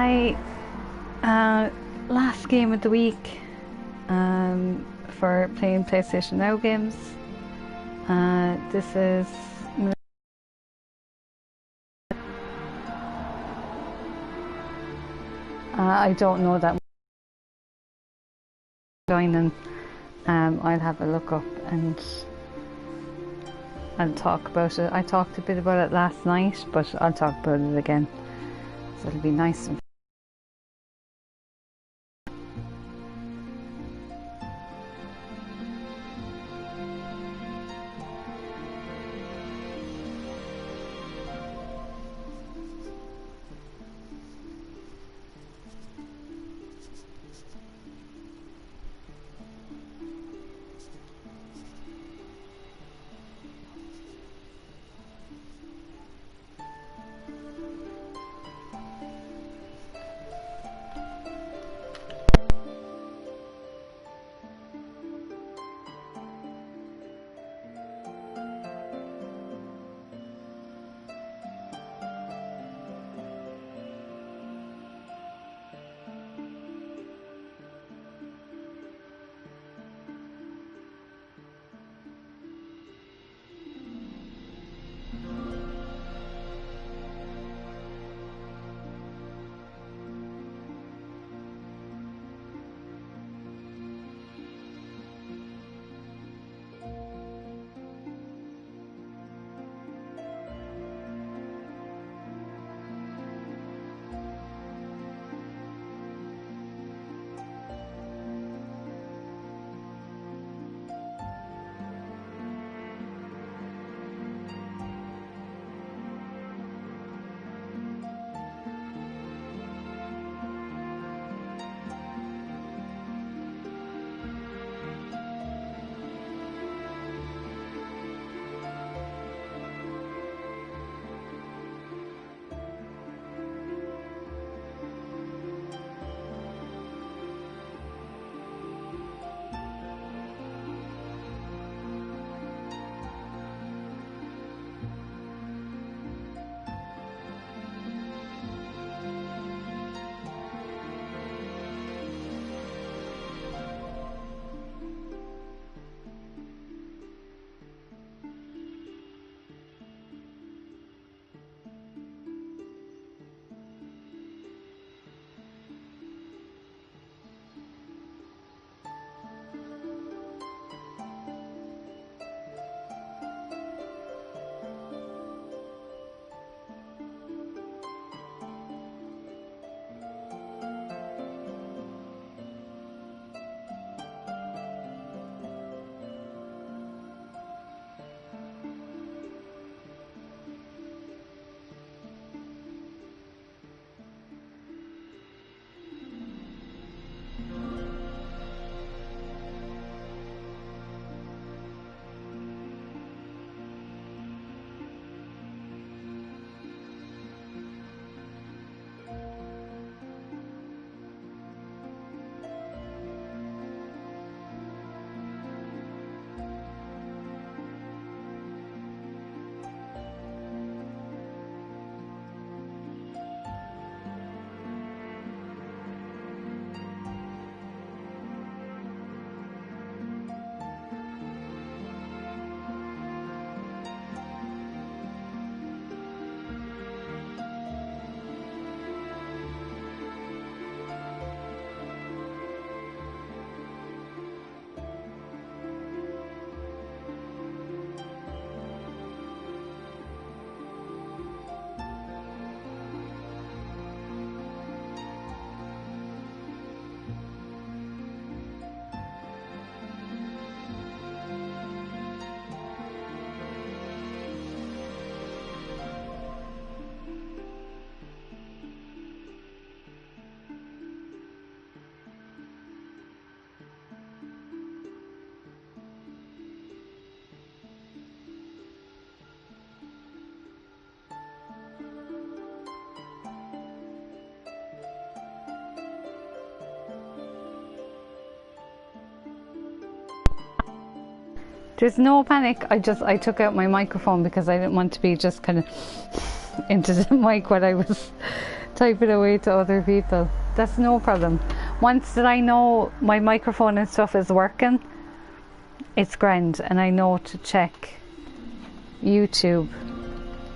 Hi, last game of the week for playing PlayStation Now games. This is I don't know that joining. I'll have a look up and I'll talk about it. I talked a bit about it last night, but I'll talk about it again. So it'll be nice and there's no panic. I took out my microphone because I didn't want to be just kind of into the mic while I was type it away to other people. That's no problem. Once that I know my microphone and stuff is working, it's grand, and I know to check YouTube,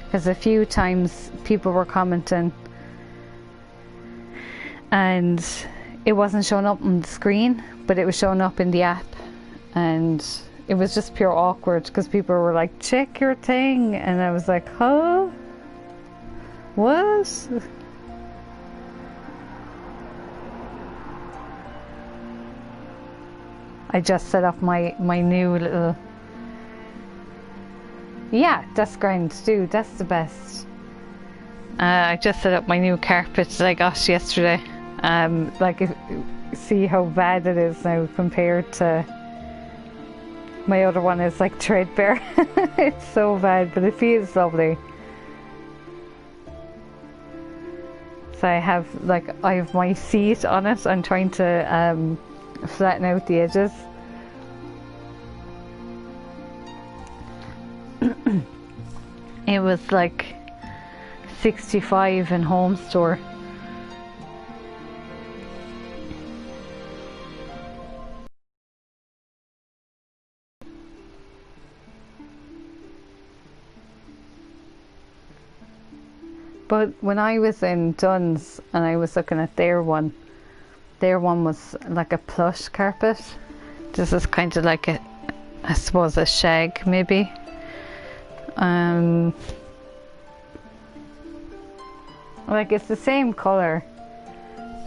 because a few times people were commenting and it wasn't showing up on the screen, but it was showing up in the app, and it was just pure awkward because people were like, check your thing, and I was like, huh? What? I just set up my new little... Yeah, that's grand too, that's the best. I just set up my new carpet that I got yesterday. See how bad it is now compared to my other one. Is like threadbare. It's so bad, but it feels lovely. So I have my seat on it. I'm trying to flatten out the edges. It was like 65 in Home Store. But when I was in Dunn's and I was looking at their one was like a plush carpet. This is kind of like I suppose a shag maybe. Like it's the same colour.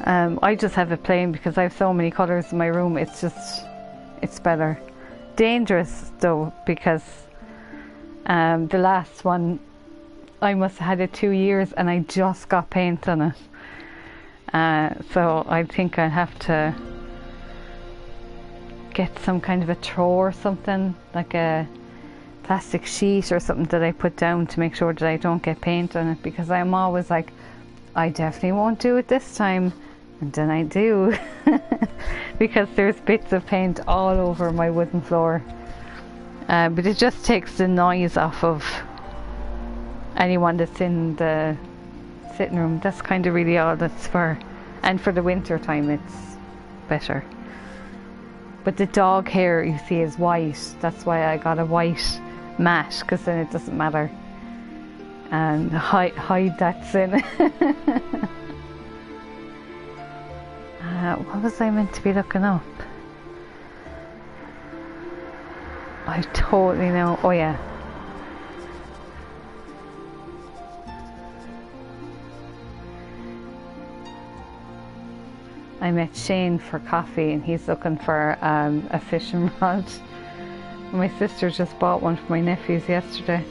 I just have it plain because I have so many colours in my room. It's better. Dangerous though, because the last one I must have had it 2 years and I just got paint on it. So I think I have to get some kind of a throw or something, like a plastic sheet or something that I put down to make sure that I don't get paint on it, because I'm always like, I definitely won't do it this time, and then I do. Because there's bits of paint all over my wooden floor. But it just takes the noise off of anyone that's in the sitting room. That's kind of really all that's for. And for the winter time it's better. But the dog hair you see is white. That's why I got a white mat, because then it doesn't matter. And hide that sin. What was I meant to be looking up? I totally know. Oh yeah. I met Shane for coffee and he's looking for a fishing rod. My sister just bought one for my nephews yesterday.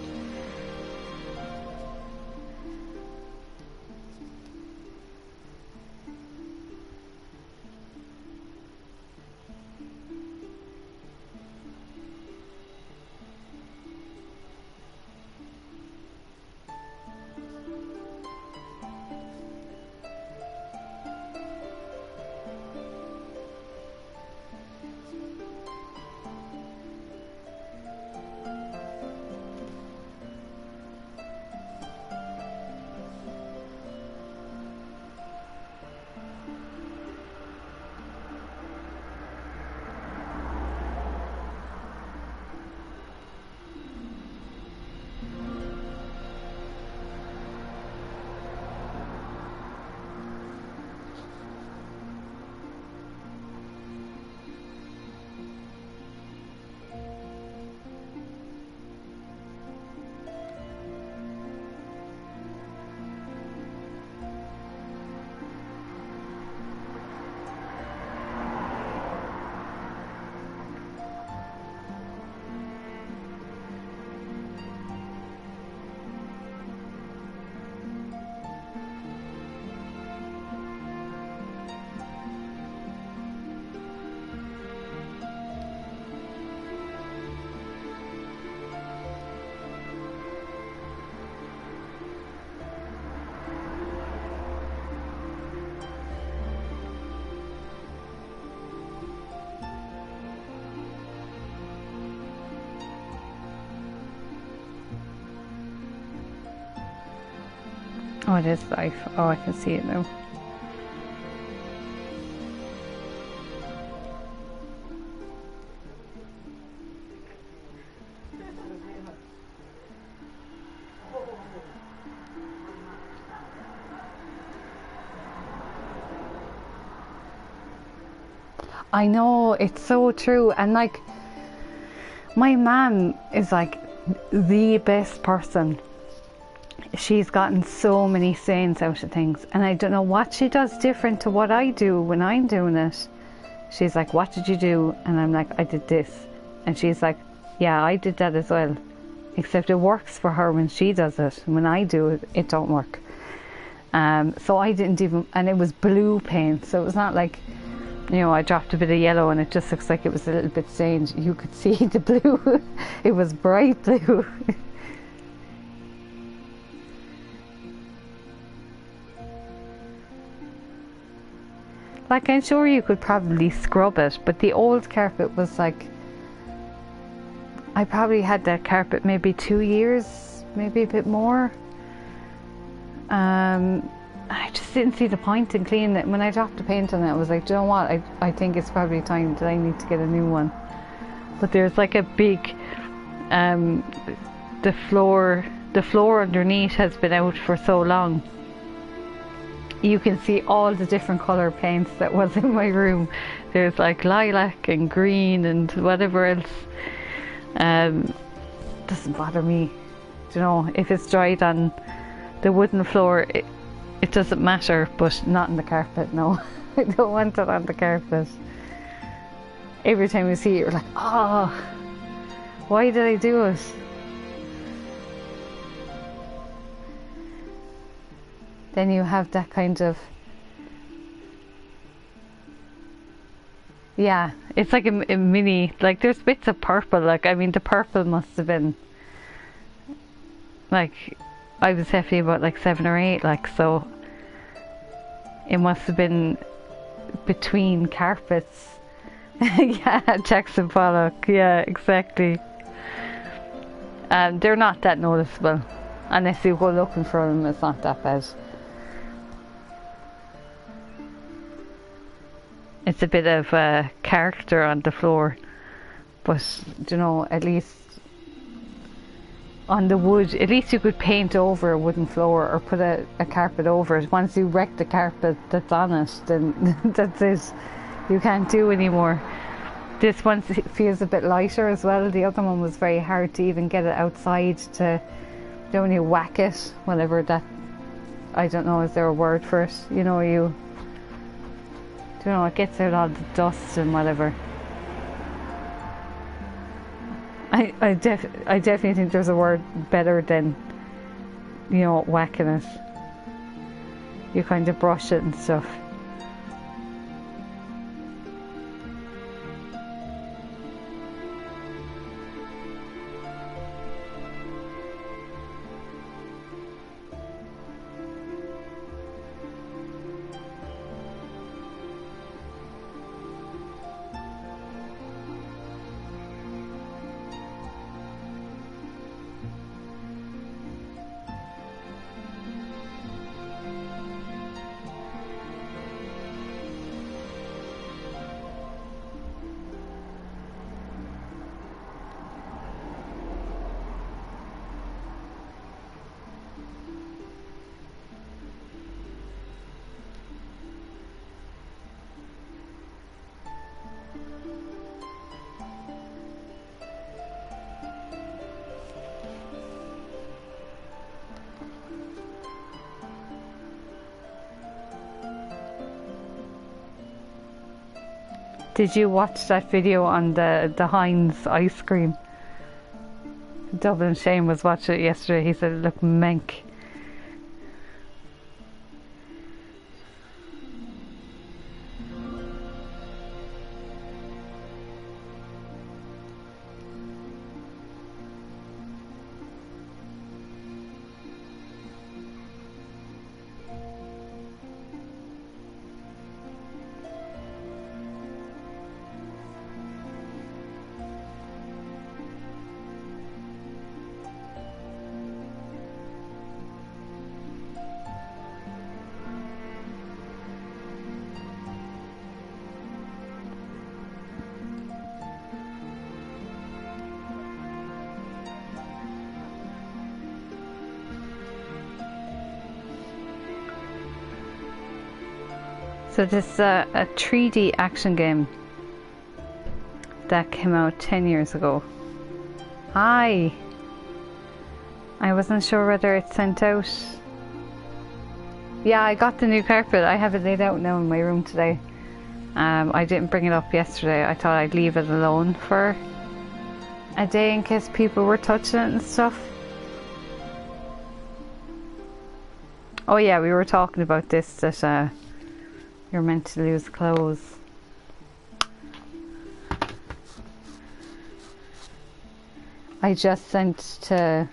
Oh, it is life. Oh, I can see it now. I know, it's so true. And like, my mom is like the best person. She's gotten so many sayings out of things, and I don't know what she does different to what I do when I'm doing it. She's like, what did you do? And I'm like, I did this. And she's like, yeah, I did that as well, except it works for her when she does it. When I do it, it don't work. So I didn't even, and it was blue paint, so it was not like, you know, I dropped a bit of yellow and it just looks like it was a little bit stained. You could see the blue. It was bright blue. Like, I'm sure you could probably scrub it, but the old carpet was like, I probably had that carpet maybe 2 years, maybe a bit more. I just didn't see the point in cleaning it. When I dropped the paint on it, I was like, do you know what? I think it's probably time that I need to get a new one. But there's like a big, the floor underneath has been out for so long. You can see all the different colour paints that was in my room. There's like lilac and green and whatever else. Doesn't bother me. Do you know, if it's dried on the wooden floor, it doesn't matter, but not on the carpet, no. I don't want it on the carpet. Every time you see it, you're like, oh, why did I do it? Then you have that kind of, yeah, it's like a mini, like there's bits of purple, like, I mean, the purple must have been, like, I was definitely about like 7 or 8, like, so it must have been between carpets. Yeah, Jackson Pollock, yeah, exactly. They're not that noticeable. Unless you go looking for them, it's not that bad. It's a bit of character on the floor, but you know, at least on the wood, at least you could paint over a wooden floor or put a carpet over it. Once you wreck the carpet that's on it, then that's it. You can't do anymore. This one feels a bit lighter as well. The other one was very hard to even get it outside to, you know, when you whack it, whatever that, I don't know, is there a word for it? You know, you don't know, it gets out all the dust and whatever. I definitely think there's a word better than, you know, whacking it. You kind of brush it and stuff. Did you watch that video on the Heinz ice cream? Dublin Shane was watching it yesterday. He said it looked mank. So this is a 3D action game that came out 10 years ago. Hi! I wasn't sure whether it sent out. Yeah, I got the new carpet. I have it laid out now in my room today. I didn't bring it up yesterday. I thought I'd leave it alone for a day in case people were touching it and stuff. Oh yeah, we were talking about this, that you're meant to lose clothes. I just sent to...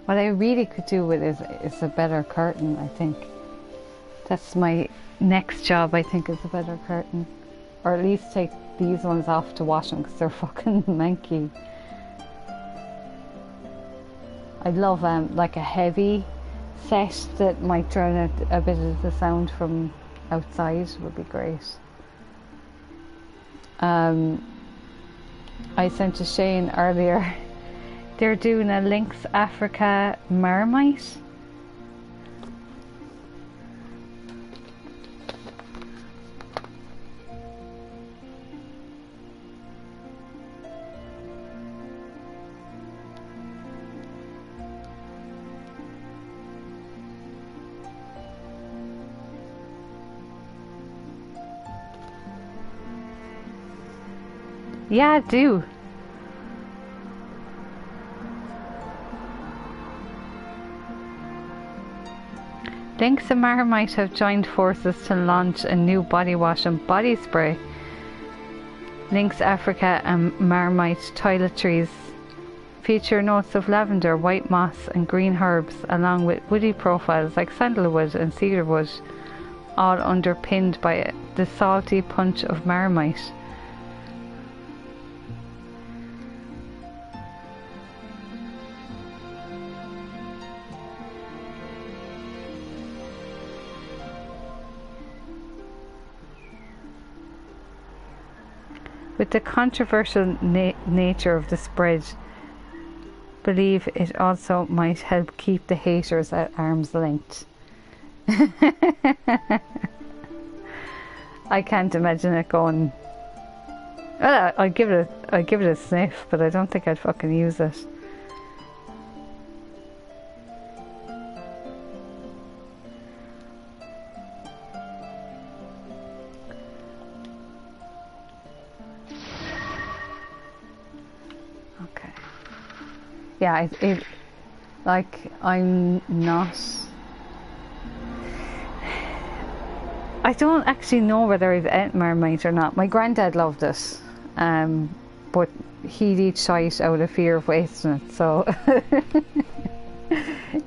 What I really could do with is a better curtain, I think. That's my next job, I think, is a better curtain. Or at least take these ones off to wash them because they're fucking manky. I'd love like a heavy set that might drown out a bit of the sound from outside would be great. I sent to Shane earlier. They're doing a Lynx Africa Marmite. Yeah, I do. Lynx and Marmite have joined forces to launch a new body wash and body spray. Lynx Africa and Marmite toiletries feature notes of lavender, white moss and green herbs along with woody profiles like sandalwood and cedarwood, all underpinned by the salty punch of Marmite. With the controversial nature of the spread, believe it also might help keep the haters at arm's length. I can't imagine it going. Well, I'd give it a sniff, but I don't think I'd fucking use it. Yeah, like, I'm not... I don't actually know whether I've ate Marmite or not. My granddad loved it, but he'd eat shite out of fear of wasting it, so...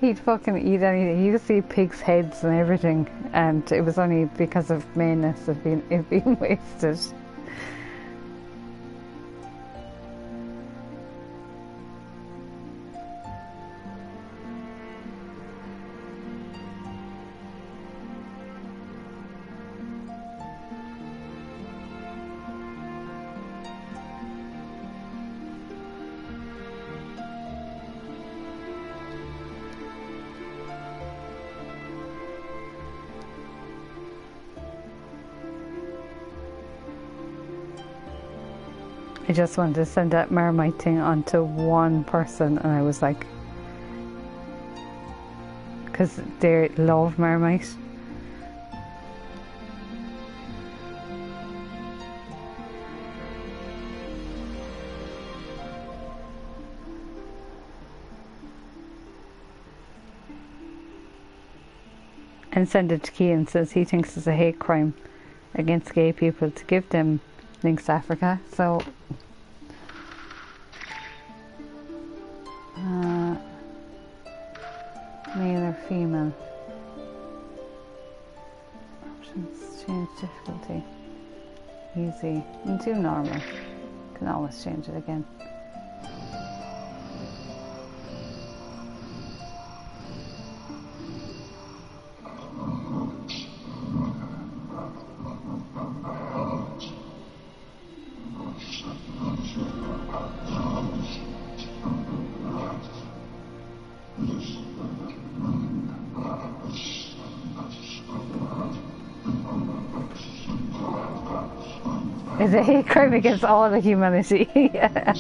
He'd fucking eat anything. He used to eat pigs' heads and everything, and it was only because of meanness of it being wasted. I just wanted to send that Marmite thing onto one person, and I was like, because they love Marmite. And send it to Kean, says he thinks it's a hate crime against gay people to give them Lynx Africa, so male or female. Options, change difficulty, easy, and do normal. Can always change it again. Is a hate crime against all of humanity. Yeah.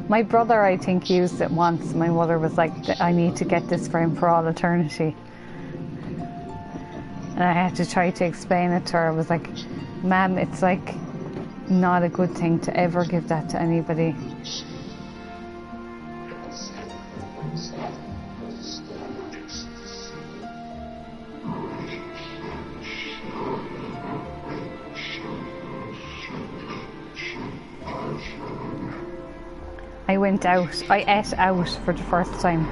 My brother, I think, used it once. My mother was like, I need to get this for him for all eternity. And I had to try to explain it to her. I was like, Ma'am, it's like not a good thing to ever give that to anybody. I went out, I ate out for the first time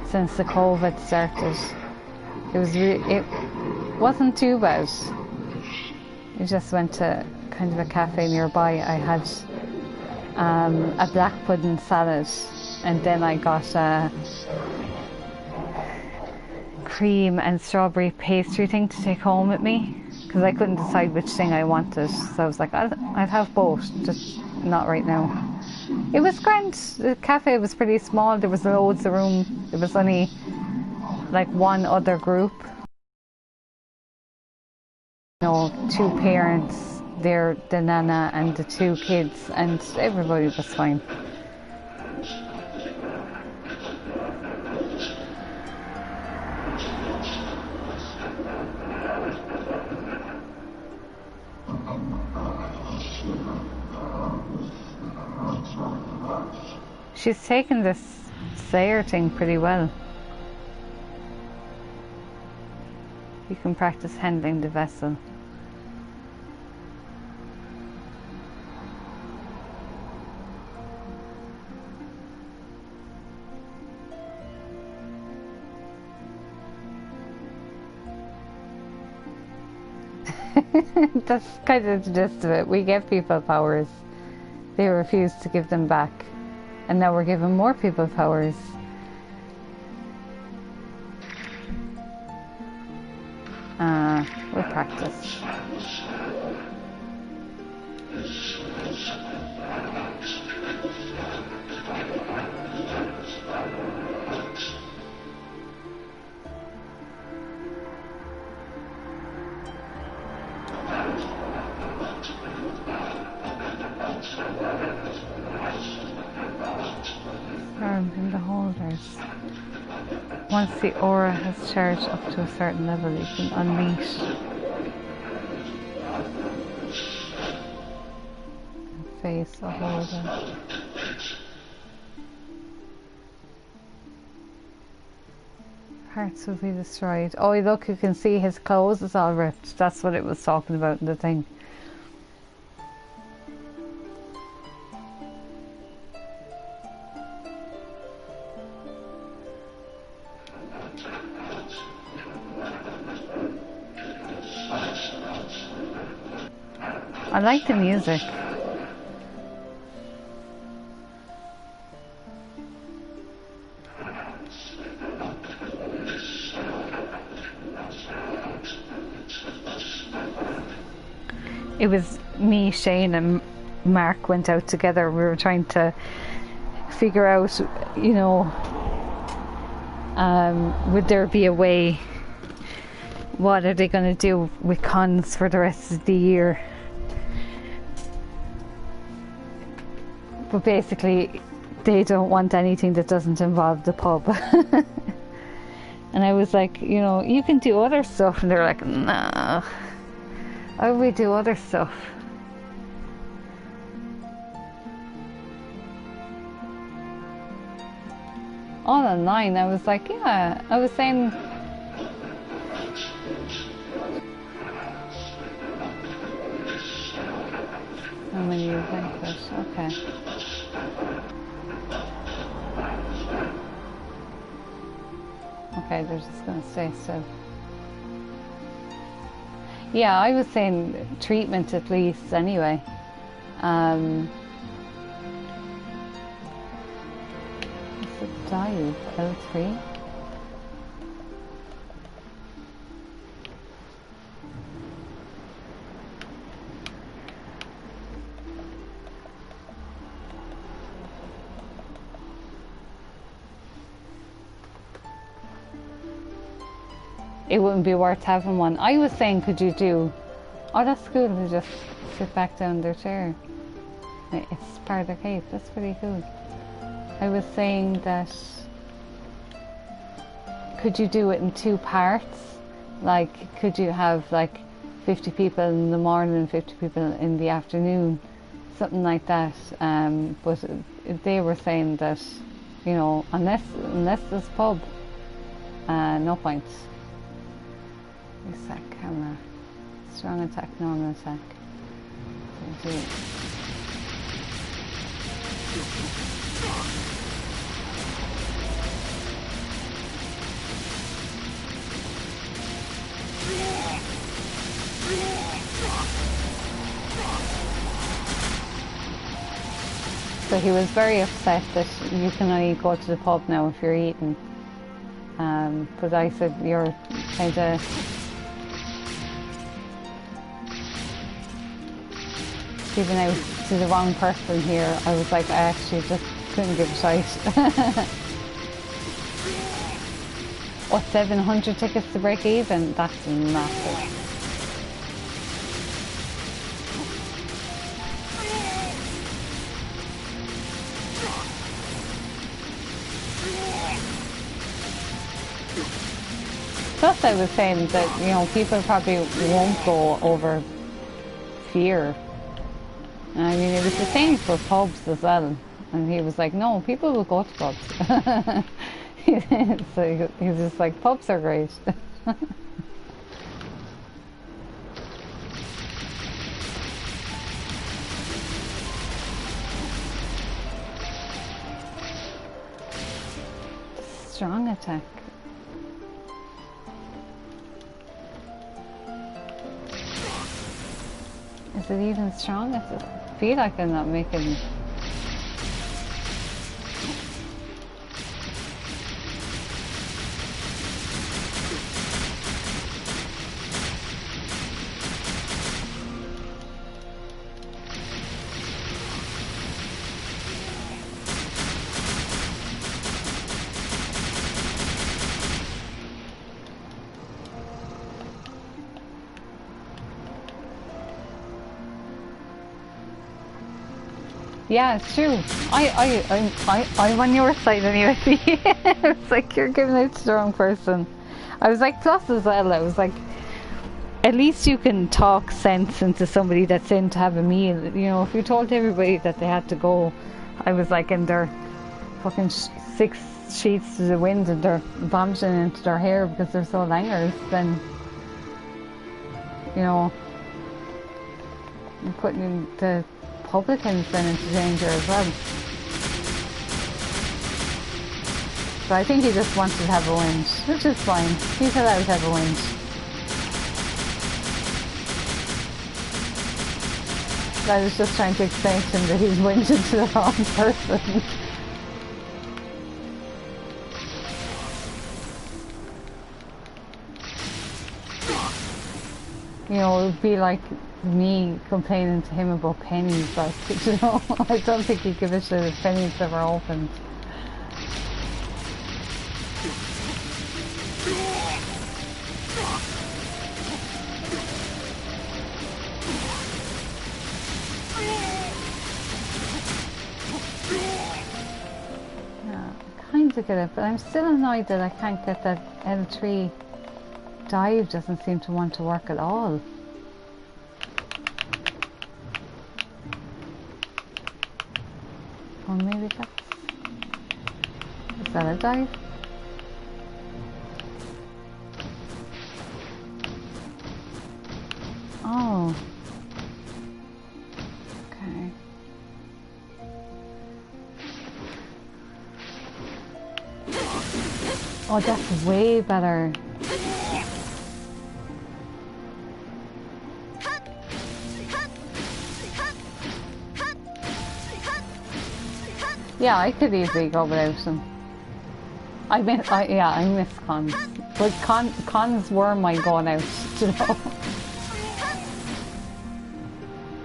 since the COVID started. It wasn't too bad. We just went to kind of a cafe nearby. I had a black pudding salad, and then I got a cream and strawberry pastry thing to take home with me because I couldn't decide which thing I wanted. So I was like, I'd have both, just not right now. It was grand. The cafe was pretty small. There was loads of room. There was only like one other group. You know, two parents, the nana and the two kids, and everybody was fine. She's taken this Slayer thing pretty well. You can practice handling the vessel. That's kind of the gist of it. We give people powers. They refuse to give them back. And now we're giving more people powers. We'll practice. In the holders. Once the aura has charged up to a certain level, you can unleash and face the holder. Parts will be destroyed. Oh look, you can see his clothes is all ripped. That's what it was talking about in the thing. I like the music. It was me, Shane and Mark went out together. We were trying to figure out, you know, would there be a way, what are they going to do with cons for the rest of the year? But basically they don't want anything that doesn't involve the pub. And I was like, you know, you can do other stuff, and they're like, nah, how do we do other stuff? All online. I was like, yeah, I was saying how many you vanquish? Okay. Okay, they're just gonna stay still. Yeah, I was saying treatment at least anyway. What's the dive? L3? it wouldn't be worth having one. I was saying, could you do... Oh, that's cool to just sit back down their chair. It's part of their cape. That's pretty cool. I was saying that... Could you do it in 2 parts? Like, could you have like 50 people in the morning and 50 people in the afternoon? Something like that. But they were saying that, you know, unless there's pub, no point. Reset camera. Strong attack, normal attack. So he was very upset that you can only go to the pub now if you're eating. But I said, you're kind of giving out to the wrong person here. I was like, I actually just couldn't give a shite. What, 700 tickets to break even? That's massive. Plus I was saying that, you know, people probably won't go over fear. I mean, it was the same for pubs as well. And he was like, no, people will go to pubs. So he was just like, pubs are great. Strong attack. Is it even strong? I feel like I'm not making... Yeah, it's true. I'm on your side anyway. It's like you're giving it to the wrong person. I was like, plus as well, I was like, at least you can talk sense into somebody that's in to have a meal. You know, if you told everybody that they had to go, I was like, in their fucking 6 sheets to the wind and they're vomiting into their hair because they're so langers, then, you know, you're putting the publicans then into danger as well. So I think he just wanted to have a whinge, which is fine. He's allowed to have a whinge. I was just trying to explain to him that he's whinging to the wrong person. You know, it would be like me complaining to him about pennies, like, you know, I don't think he'd give a shit if pennies ever opened. Yeah, I kind of get it, but I'm still annoyed that I can't get that L3 dive. Doesn't seem to want to work at all. Or maybe that's... Is that a dive? Oh. Okay. Oh, that's way better. Yeah, I could easily go without him. I miss cons. But cons were my going out, you know.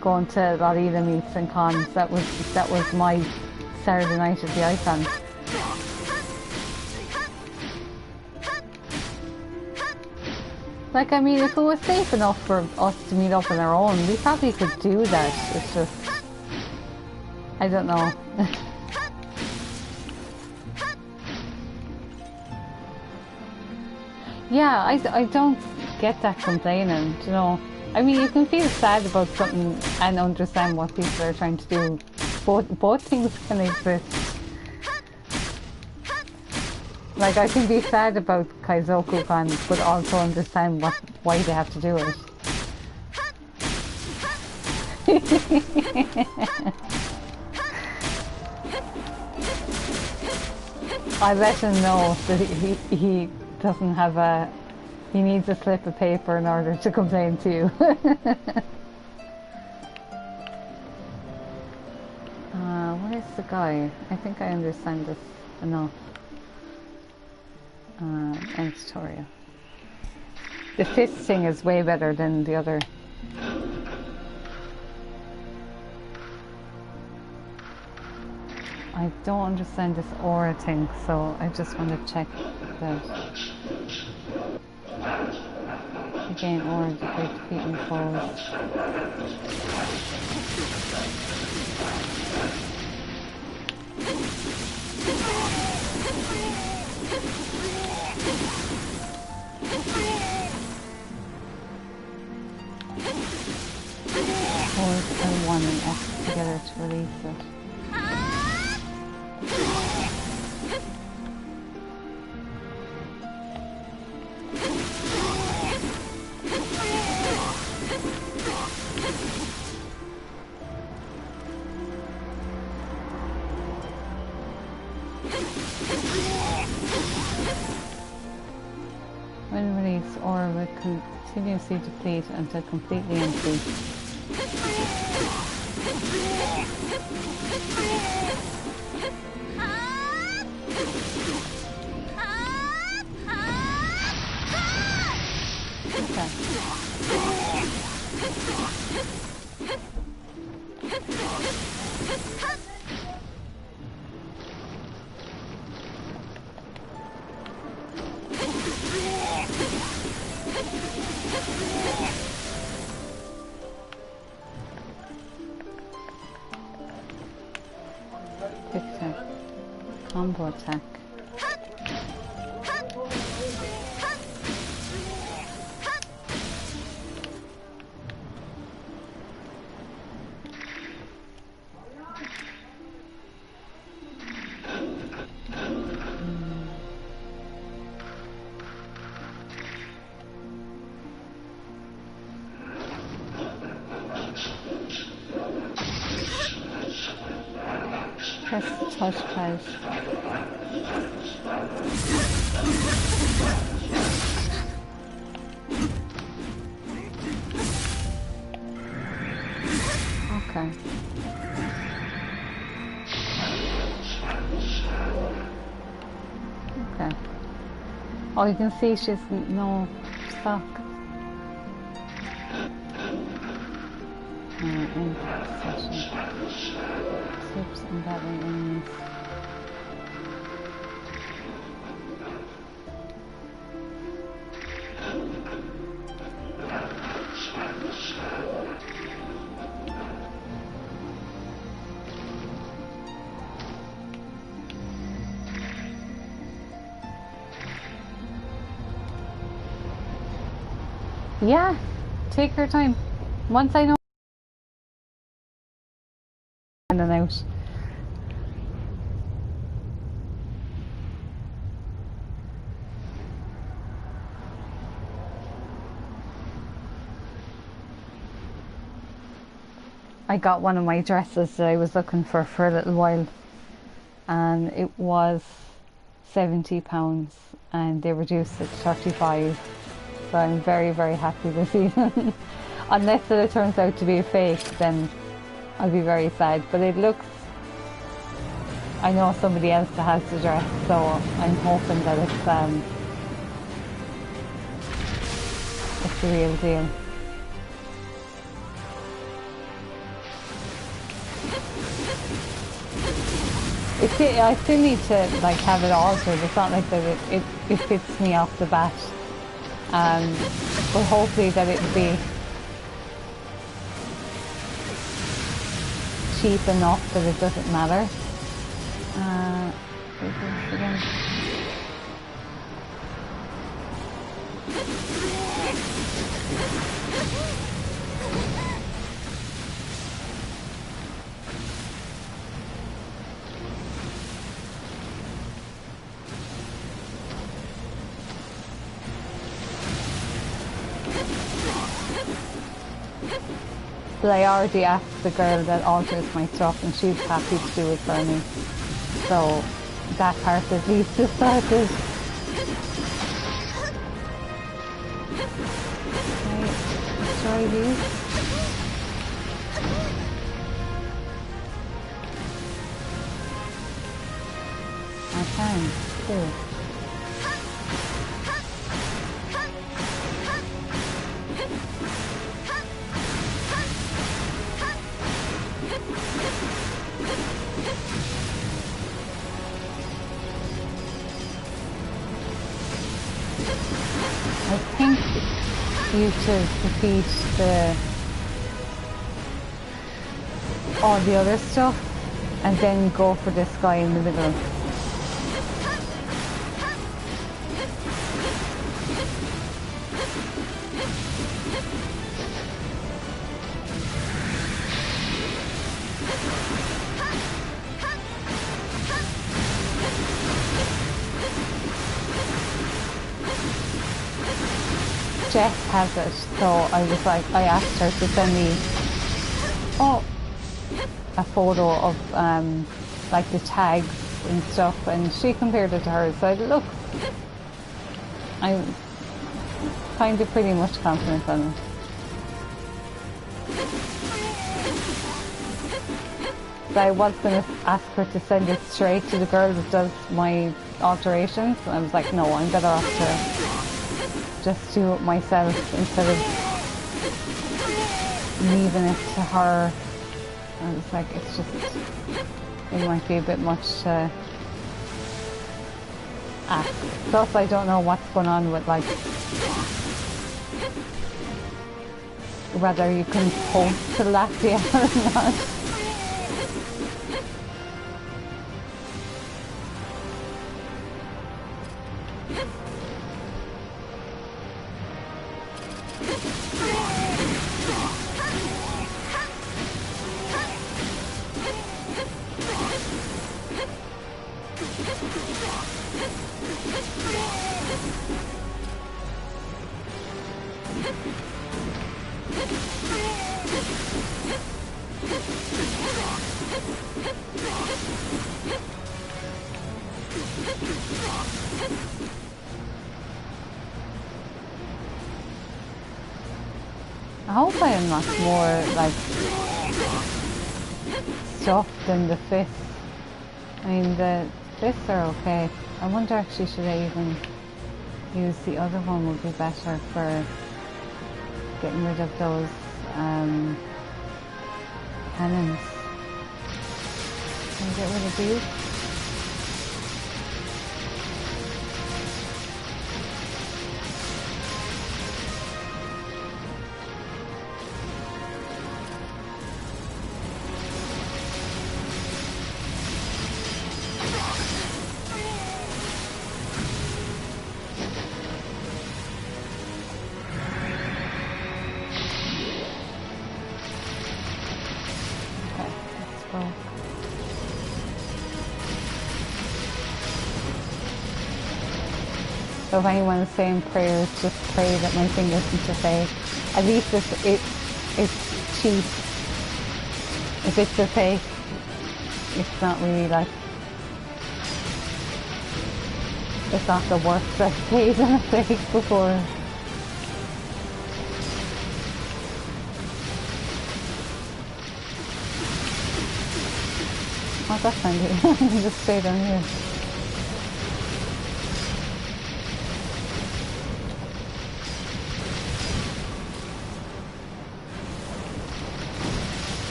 Going to Lolita meets and cons, that was my Saturday night at the Icon. Like, I mean, if it was safe enough for us to meet up on our own, we probably could do that. It's just, I don't know. Yeah, I don't get that complaining, you know. I mean, you can feel sad about something and understand what people are trying to do. Both things can exist. Like, I can be sad about Kaizoku-kan, but also understand why they have to do it. I let him know that he doesn't have he needs a slip of paper in order to complain to you. What is the guy? I think I understand this enough. End tutorial. The fist thing is way better than the other. I don't understand this aura thing, so I just want to check that. Again, aura defeat defeating foes. Hold L1 and X together to release it. When released, aura will continuously deplete until completely empty. Quick attack. Combo attack. Press touchpad. Okay. Okay. Oh, you can see she's no stuck. End session. Tips and battling enemies. Yeah, take your time. Once I know in and out. I got one of my dresses that I was looking for a little while, and it was £70 and they reduced it to 35, so I'm very, very happy this evening. Unless it turns out to be a fake, then I'll be very sad, but it looks, I know somebody else that has the dress, so I'm hoping that it's the real deal. I still need to like have it altered. It's not like that it fits me off the bat. but hopefully that it'll be cheap enough that it doesn't matter. Again. But I already asked the girl that alters my stuff and she's happy to do it for me. So that part at least is started. Okay, let's try these. I can, cool. I think you should defeat all the other stuff and then go for this guy in the middle. Jess has it, so I was like, I asked her to send me a photo of like the tags and stuff, and she compared it to hers. So I said, look, I'm kind of pretty much confident on it. So I was going to ask her to send it straight to the girl that does my alterations. And I was like, no, I'm better off to just do it myself instead of leaving it to her. I was like, it's just, it might be a bit much to ask. Plus I don't know what's going on with like, whether you can post to Latvia or not. I hope I unlock more like stuff than the fists. I mean the fists are okay. I wonder actually should I even use the other one would be better for getting rid of those cannons. Can I get rid of these? So if anyone's saying prayers, just pray that my thing isn't a fake. At least it's cheap. If it's a fake, it's not really like, it's not the worst I've paid on a fake before. Oh, that's handy. I can just stay down here.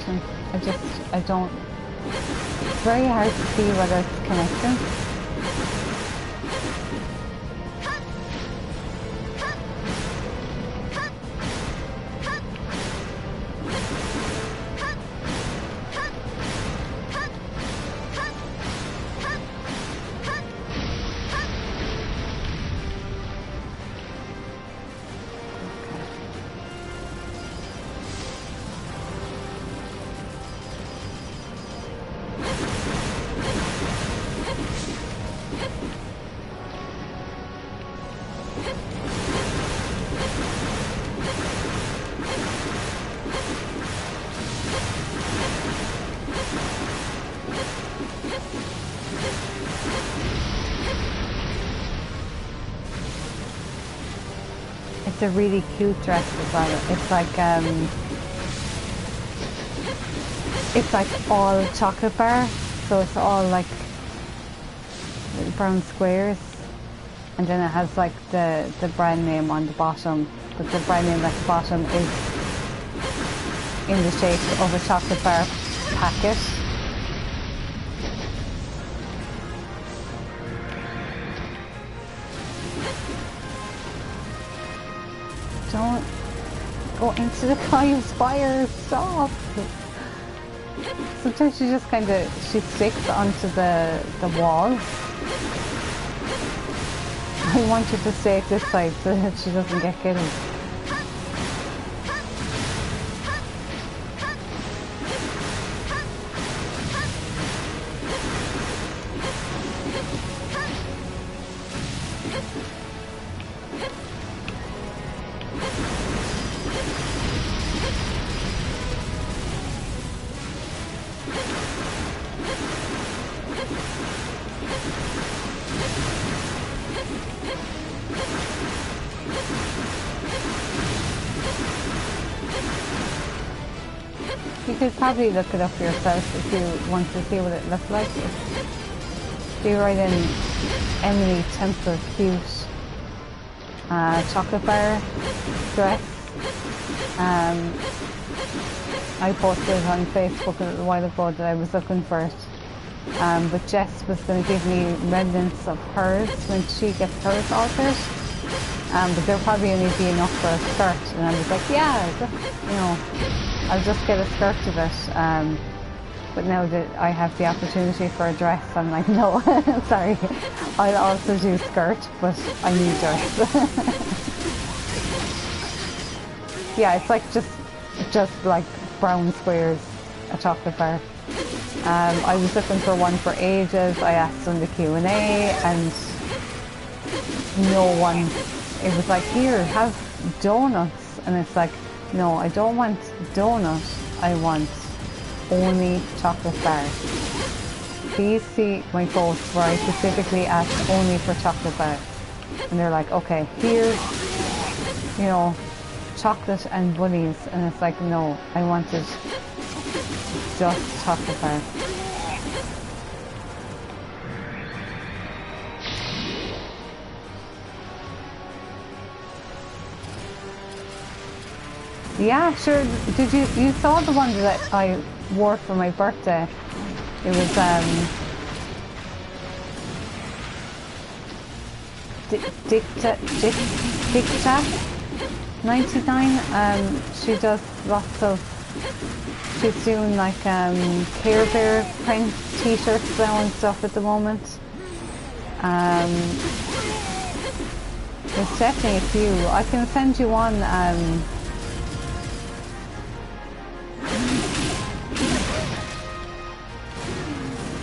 connection. I don't, it's very hard to see whether it's connecting. It's a really cute dress as well. It's like all chocolate bar, so it's all like little brown squares, and then it has like the brand name on the bottom, but the brand name at the bottom is in the shape of a chocolate bar packet. Don't go into the Kaya's fire, stop! Sometimes she just she sticks onto the wall. I want her to stay at this side so that she doesn't get killed. You could probably look it up yourself if you want to see what it looks like. If you write in Emily Temple cute chocolate bar dress. I posted it on Facebook a little while ago that I was looking for it. But Jess was going to give me remnants of hers when she gets hers altered. But there'll probably only be enough for a skirt, and I was like, yeah, just, I'll just get a skirt of it. But now that I have the opportunity for a dress, I'm like, no, sorry, I'll also do skirt, but I need dress. Yeah, it's like just like brown squares, a chocolate bar. I was looking for one for ages. I asked on the Q&A, and no one. It was like, here, have donuts, and it's like, no, I don't want donut. I want only chocolate bar. Please see my post where I specifically asked only for chocolate bar, and they're like, okay, here's, chocolate and bunnies, and it's like, no, I wanted just chocolate bar. Yeah, sure. Did you saw the one that I wore for my birthday? It was Dicta 99. She does lots of. She's doing like Care Bear print t-shirts now and stuff at the moment. There's definitely a few. I can send you one.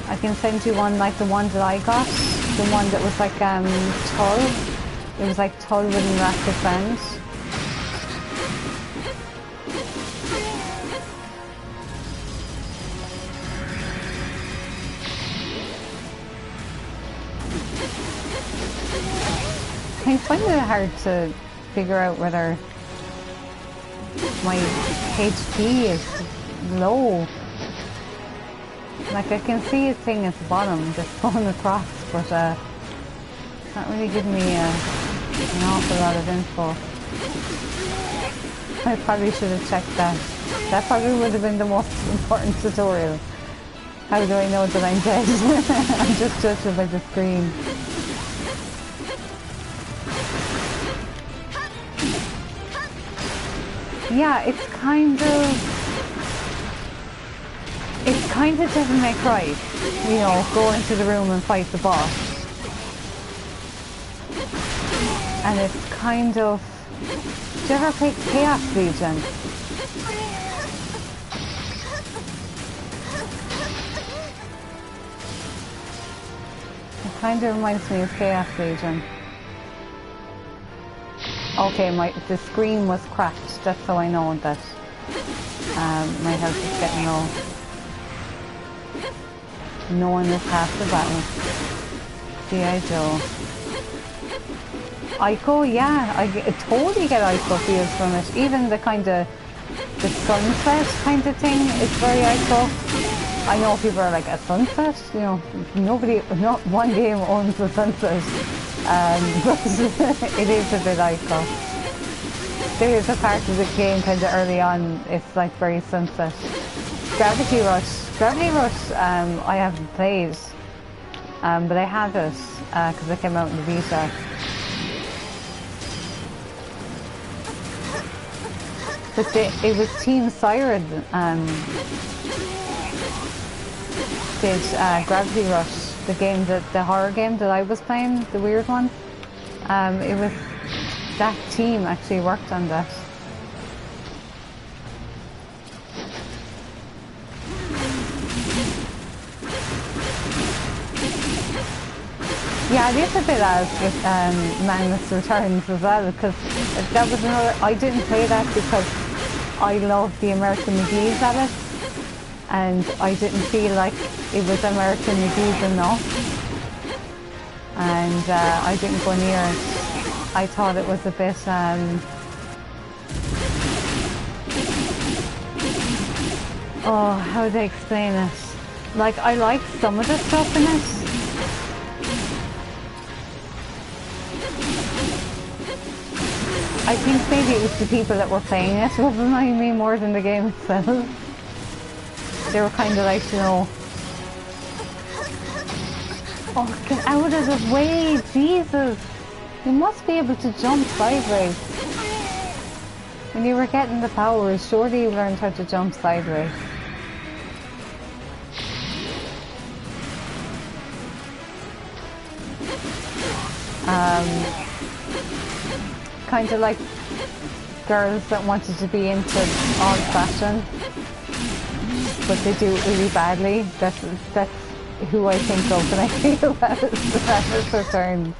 I can send you one like the one that I got, the one that was like tulle. It was like tulle with an elastic band. I find it hard to figure out whether my HP is low. Like I can see a thing at the bottom that's going across, but it's not really giving me an awful lot of info. I probably should have checked that. That probably would have been the most important tutorial. How do I know that I'm dead? I'm just judged by the screen. Yeah, it's kind of Devil May Cry. You know, go into the room and fight the boss. And it's kind of... Did you ever play Chaos Legion? It kind of reminds me of Chaos Legion. Okay, the screen was cracked. That's how I know that my health is getting low. No one is half the battle. G.I. Joe. Ico, yeah, I totally get Ico feels from it. Even the kind of the sunset kind of thing is very Ico. I know people are like, a sunset? You know, not one game owns a sunset. But it is a bit Ico. There is a part of the game kind of early on, it's like very sunset. Gravity Rush, I haven't played, but I have it because it came out in the Vita. But it was Team Siren did Gravity Rush, the horror game that I was playing, the weird one. It was that team actually worked on that. Yeah, it is a bit as with Manus Returns as well, because that was another. I didn't play that because I love the American McGee's at it, and I didn't feel like it was American McGee's enough, and I didn't go near it. I thought it was a bit. Oh, how do I explain it? Like, I liked some of the stuff in it. I think maybe it was the people that were playing it was annoying me more than the game itself. They were kind of like, you know, oh, get out of the way, Jesus! You must be able to jump sideways. When you were getting the powers, surely you learned how to jump sideways. Kind of like girls that wanted to be into old fashion, but they do it really badly. That's who I think of when I think about it. Manus Returns.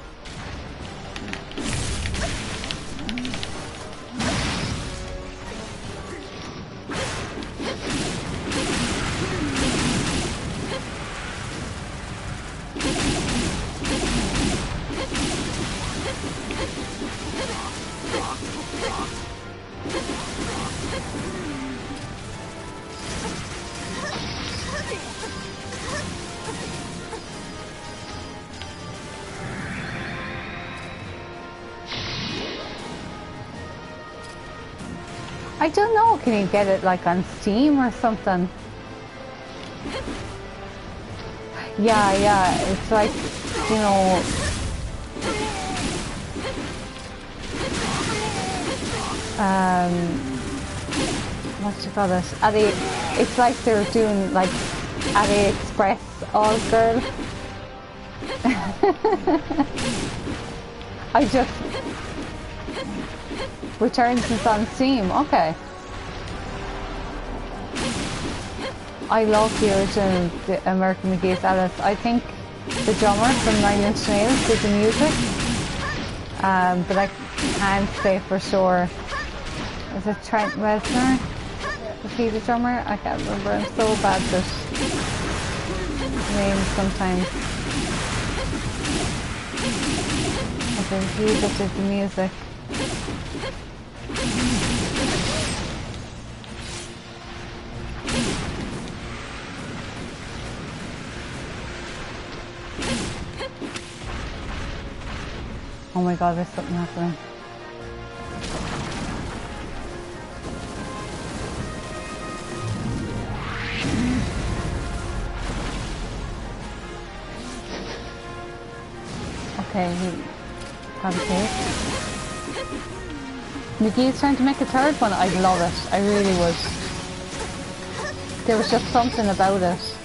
I don't know, can you get it like on Steam or something? Yeah, it's like, you know, what do you call it? It's like they're doing like AliExpress all girl. I just Returns is on Steam, okay. I love the original, the American McGee's Alice. I think the drummer from 9 Inch Nails did the music, but I can't say for sure. Is it Trent Reznor? Is he the drummer? I can't remember. I'm so bad with names sometimes. I think he that did the music. Oh my god, there's something happening. Okay, he have a cake. McGee's trying to make a third one. I'd love it. I really would. There was just something about it.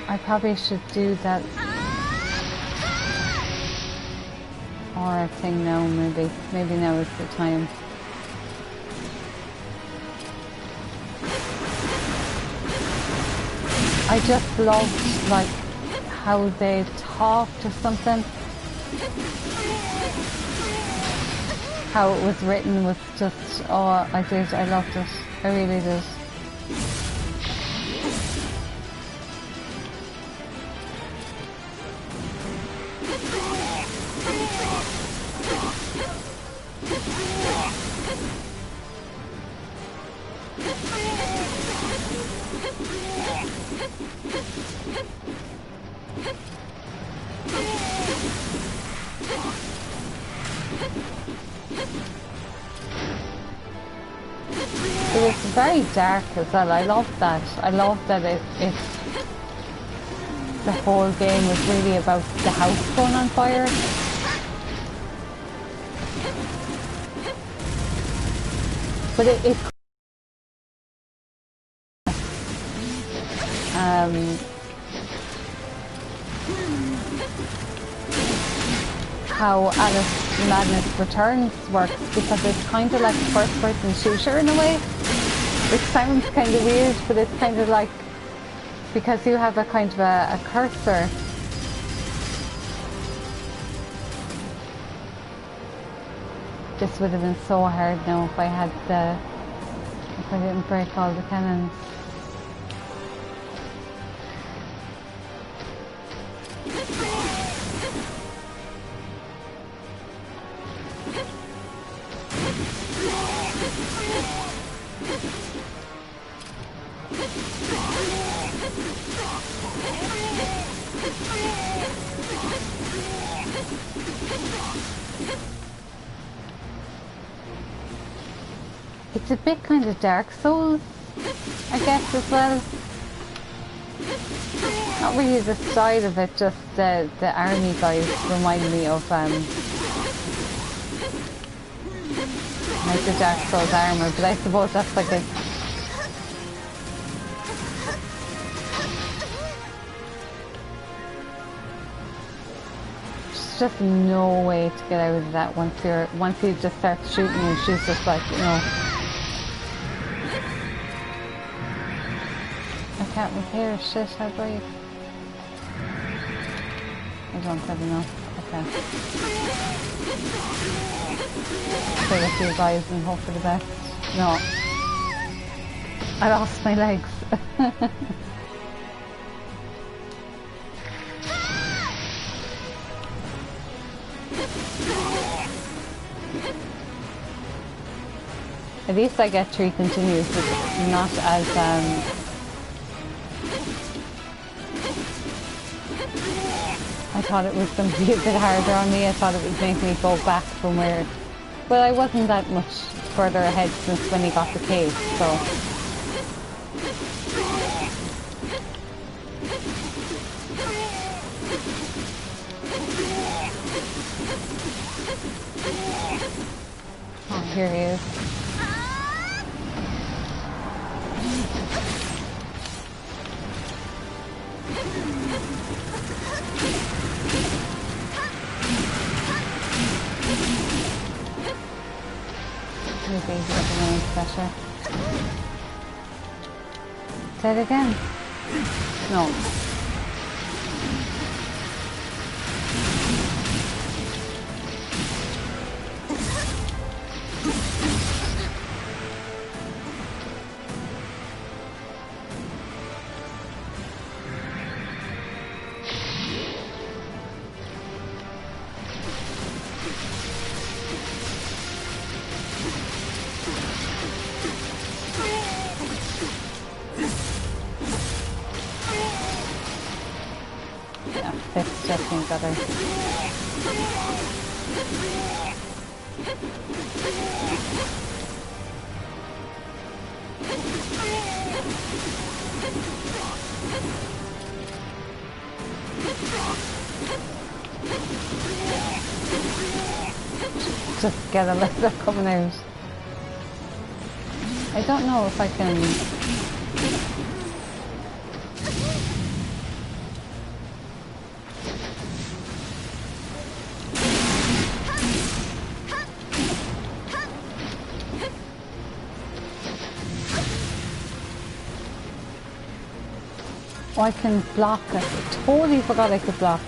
I probably should do that horror thing now, maybe. Maybe now is the time. I just loved, like, how they talked or something. How it was written was just, oh, I loved it. I really did. It was very dark as well. I loved that. I loved that the whole game was really about the house going on fire. But it how Alice Madness Returns works, because it's kind of like a first-person shooter in a way, which sounds kind of weird, but it's kind of like, because you have a kind of a cursor. This would have been so hard now if if I didn't break all the cannons. It's a bit kind of Dark Souls, I guess, as well. Not really the style of it, just the army guys remind me of like the Dark Souls armor, but I suppose that's like a... There's just no way to get out of that once you just start shooting and she's just like, you know... I can't repair shit, how brave. I don't have enough. Okay. Kill a few guys and hope for the best. No. I lost my legs. At least I get 3 continues, it's not as I thought it was going to be a bit harder on me. I thought it would make me go back from where... Well, I wasn't that much further ahead since when he got the case, so... Oh, here he is. Maybe he's getting pressure. Say it again. No. It's just getting better. just get a laser coming out. I don't know if I can... Oh, I can block. I totally forgot I could block.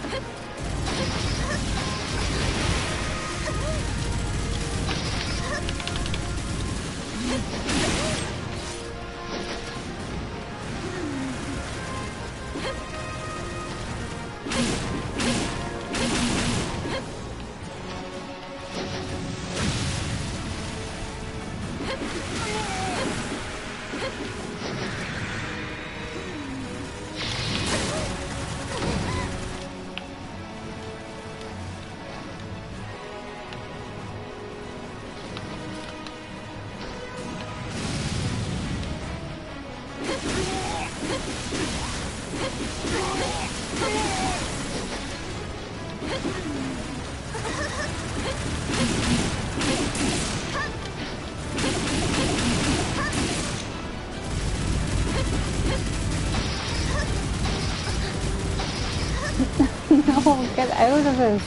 No, get out of it.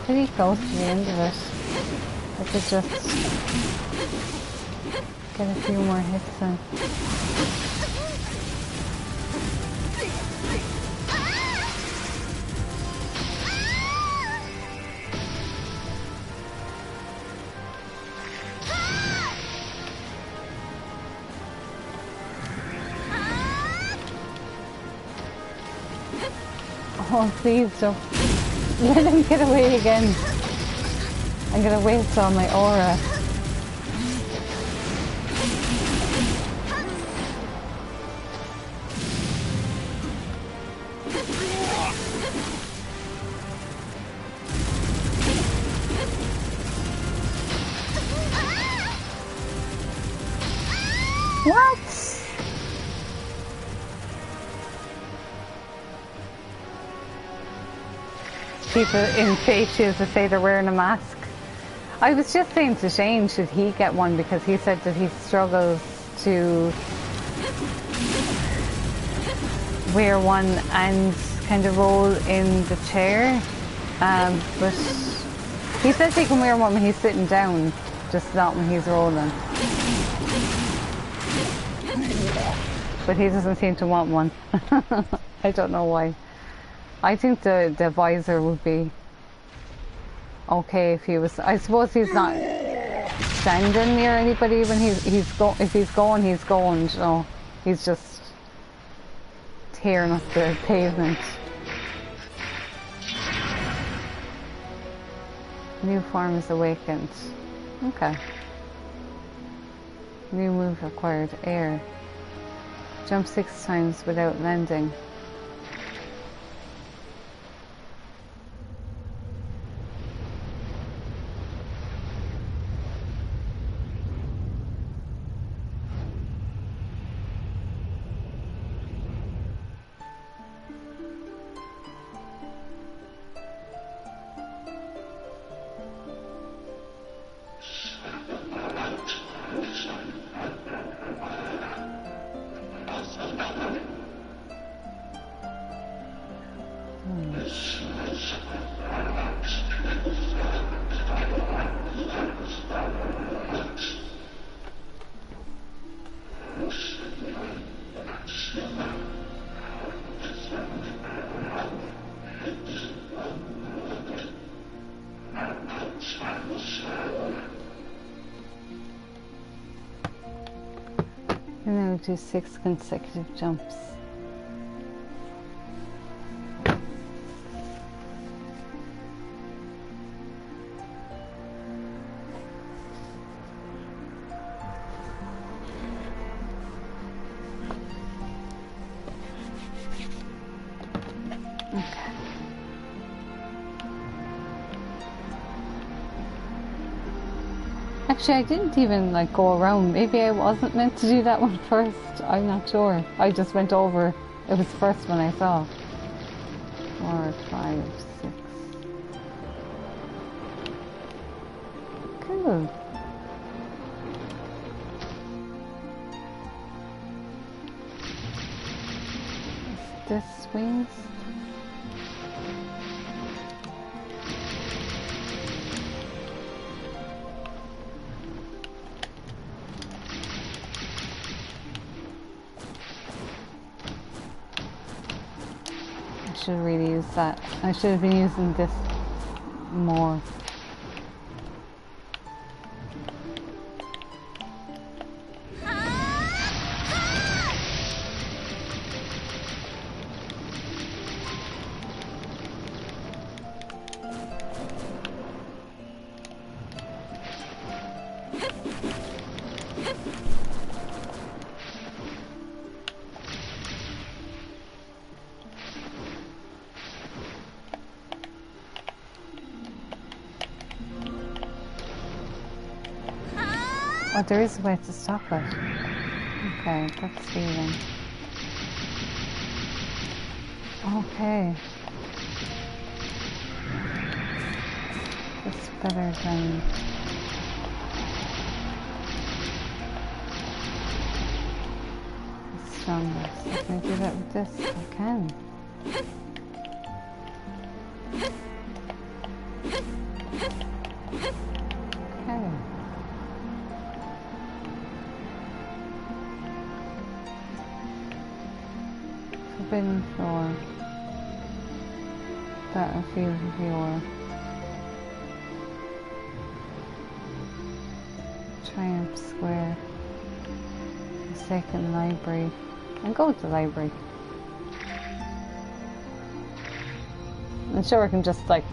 Pretty close to the end of it. I could just get a few more hits in. Oh, please don't let him get away again. I'm gonna waste all my aura. What? People in faces that say they're wearing a mask. I was just saying to Shane, should he get one, because he said that he struggles to wear one and kind of roll in the chair. But he says he can wear one when he's sitting down, just not when he's rolling. But he doesn't seem to want one. I don't know why. I think the visor would be okay if he was. I suppose he's not standing near anybody when if he's going, he's going. You know, he's just tearing up the pavement. New form is awakened. Okay. New move required. Air. Jump 6 times without landing. And then we'll do 6 consecutive jumps. Actually, I didn't even go around. Maybe I wasn't meant to do that one first. I'm not sure. I just went over It was the first one I saw. 4, 5, 6. Cool. Is this wings? I should really use that. I should have been using this more. Oh, there is a way to stop it. Okay, that's healing. Okay. That's better than... the strongest. Can I do that with this? I can. Okay. Forbidden floor. Battlefield viewer. Triumph Square. Forsaken library. And go to the library. I'm sure I can just like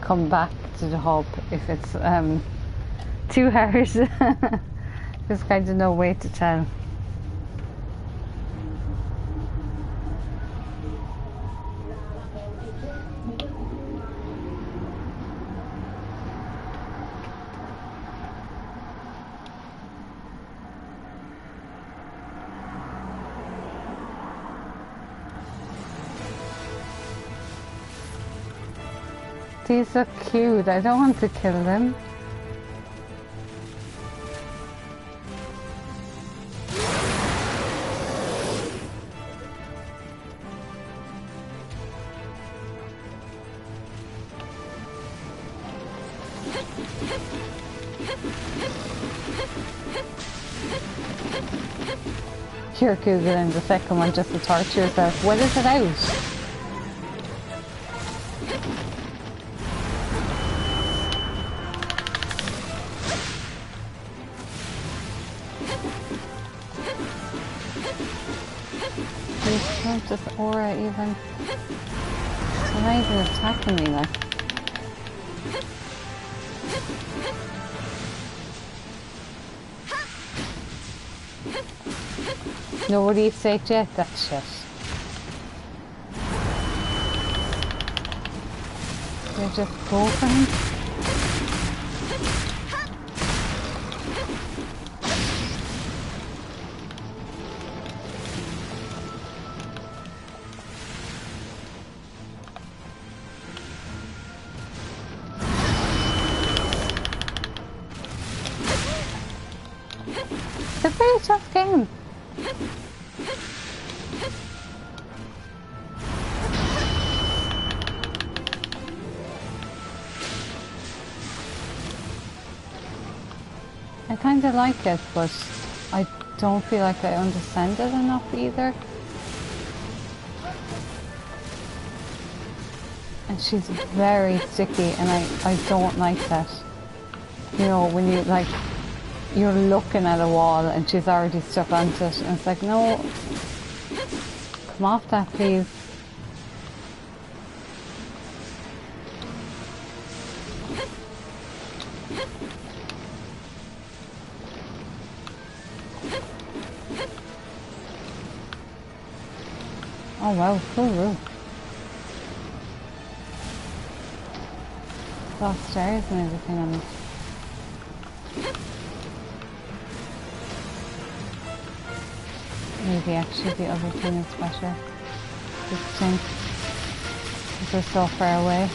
come back to the hub if it's too hard. There's kind of no way to tell. These are cute. I don't want to kill them. You're googling the second one just to torture yourself. When is it out? This aura even. They're not even attacking me like. Nobody saved yet, that shit. They just go for him. It's a very tough game. I kind of like it, but I don't feel like I understand it enough either. And she's very sticky, and I don't like that. You know, when you like, you're looking at a wall and she's already stuck onto it, and it's like, no, come off that, please. Oh wow, cool roof. Lost stairs and everything on it. Maybe actually the other thing is better. this thing. They're so far away.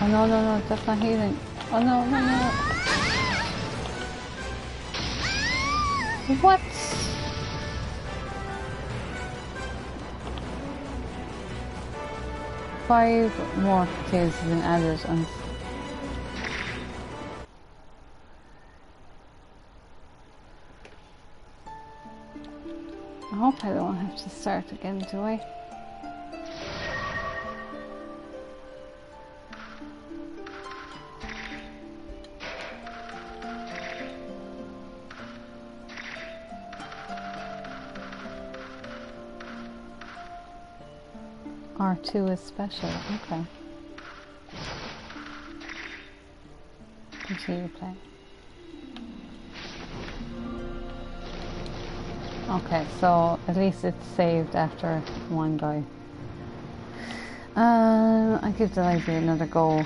Oh no, no, no, that's not healing. Oh no, no, no. What? Five more kills have been added and I hope I don't have to start again, do I? R2 is special, okay. Continue play. Okay, so at least it's saved after one guy. I give the idea another go.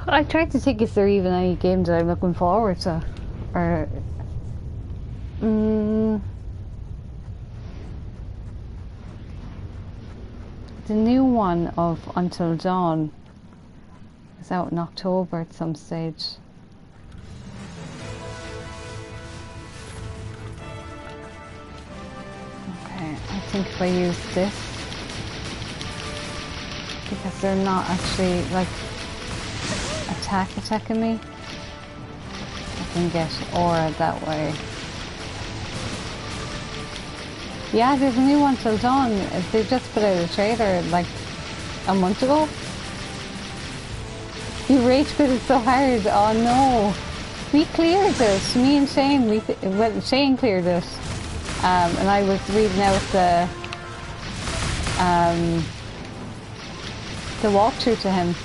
I tried to think, is there even any game that I'm looking forward to? Or the new one of Until Dawn is out in October at some stage. Okay, I think if I use this, because they're not actually like attacking me, I can get aura that way. Yeah, there's a new one Till Dawn. They just put out a trailer like a month ago. You rage quit it so hard. Oh no. We cleared it. Me and Shane, well, Shane cleared it. And I was reading out the walkthrough to him.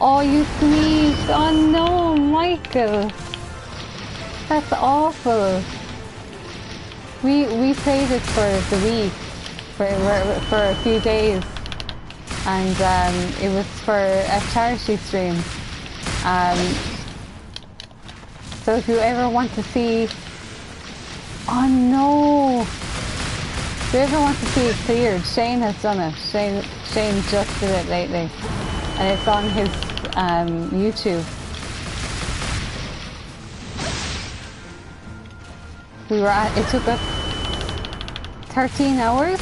Oh, you sneezed. Oh no, Michael. That's awful. We played it for the week, for a few days, and it was for a charity stream. So if you ever want to see, oh no, if you ever want to see it cleared, Shane has done it. Shane just did it lately, and it's on his YouTube. We were at, it took us 13 hours.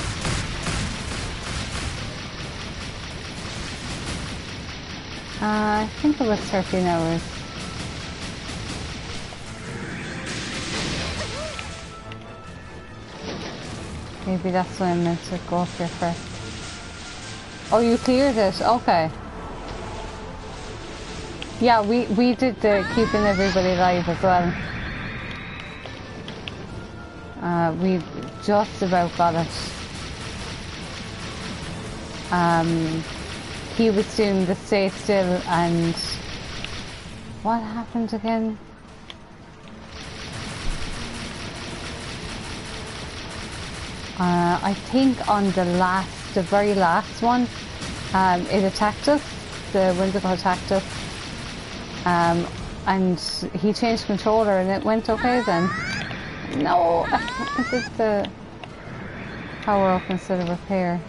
I think it was 13 hours. Maybe that's why I meant to go up here first. Oh, you cleared it? Okay. Yeah, we did the keeping everybody alive as well. We just about got it. He was doing the stay still, and what happened again? I think on the very last one, it attacked us. The Wendigo attacked us, and he changed controller, and it went okay then. No, I did the power up instead of repair.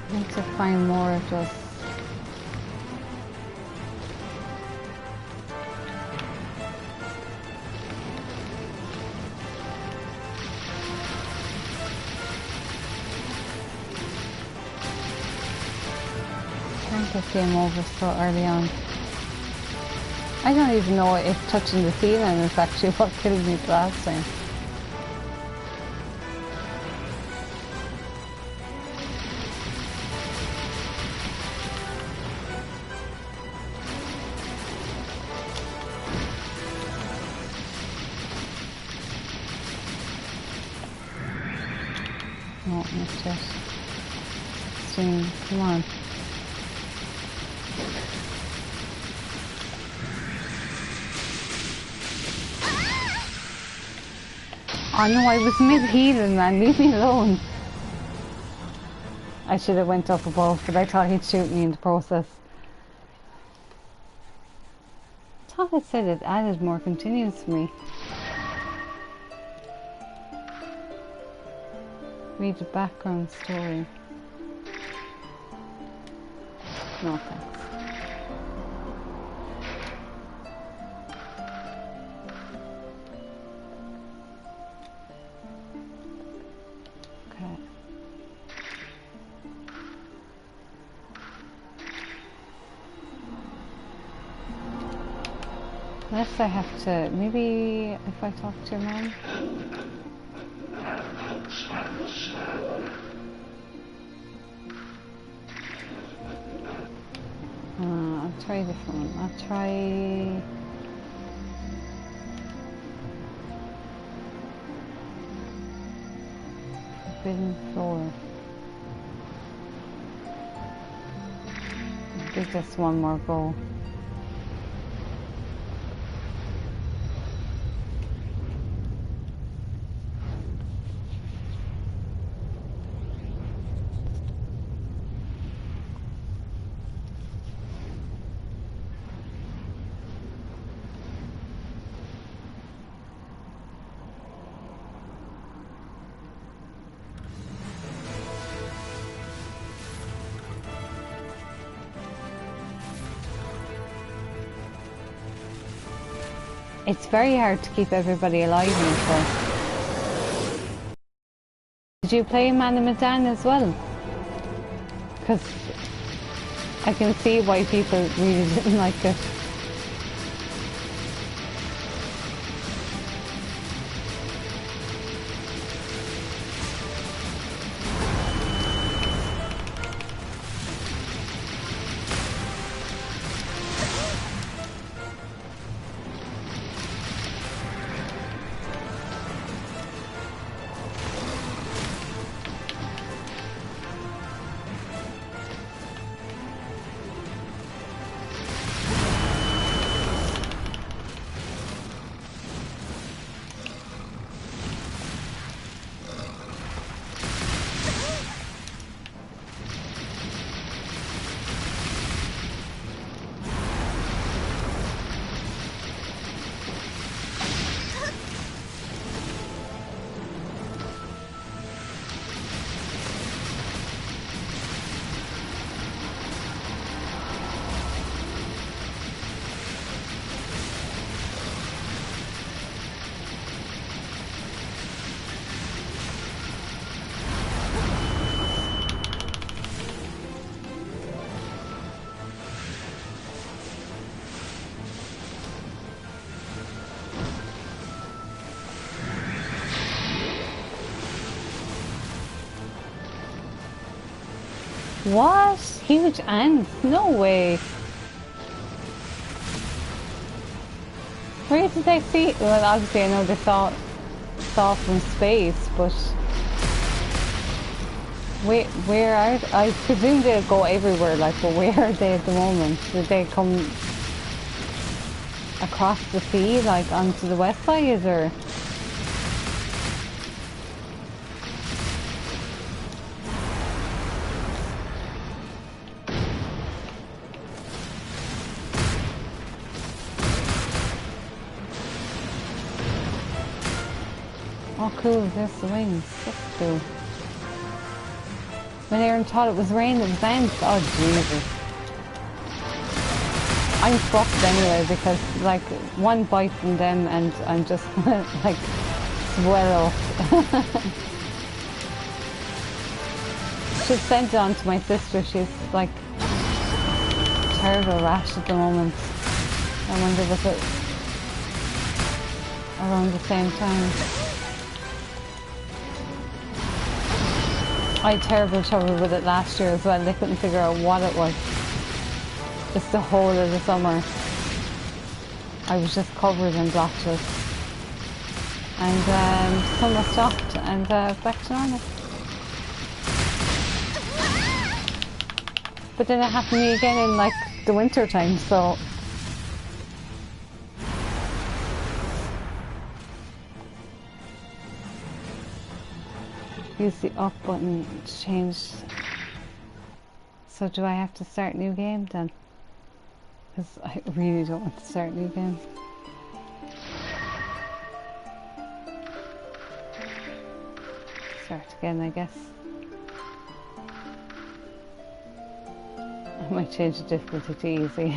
I need to find more of this. Can't get game over so early on. I don't even know if touching the ceiling is actually what killed me the last time. No, missed it. 16, come on. Oh no, I was mid-healing, man. Leave me alone. I should have went up above, but I thought he'd shoot me in the process. I thought it said it added more continues for me. Read the background story. No thanks. Okay. Unless I have to, maybe if I talk to your mom. I'll try a different one. I'll try... Forbidden Floor. I'll give this one more go. It's very hard to keep everybody alive in this. Did you play Man of Medan as well? Because I can see why people really didn't like it. What? Huge ants? No way. Where did they see? Well, obviously I know they saw from space, but where are they? I presume they'll go everywhere, like, but where are they at the moment? Did they come across the sea, like onto the west side, or? Oh cool, there's the wings. That's cool. When Aaron thought it was rain, it was ants. Oh Jesus. I'm fucked anyway because like one bite from them and I'm just like swell off. Should send it on to my sister. She's like terrible rash at the moment. I wonder was it around the same time. I had terrible trouble with it last year as well. They couldn't figure out what it was. Just the whole of the summer. I was just covered in blotches. And summer stopped and back to normal. But then it happened to me again in like the winter time, so use the up button to change. So do I have to start new game then? Because I really don't want to start new game. Start again, I guess. I might change the difficulty to easy.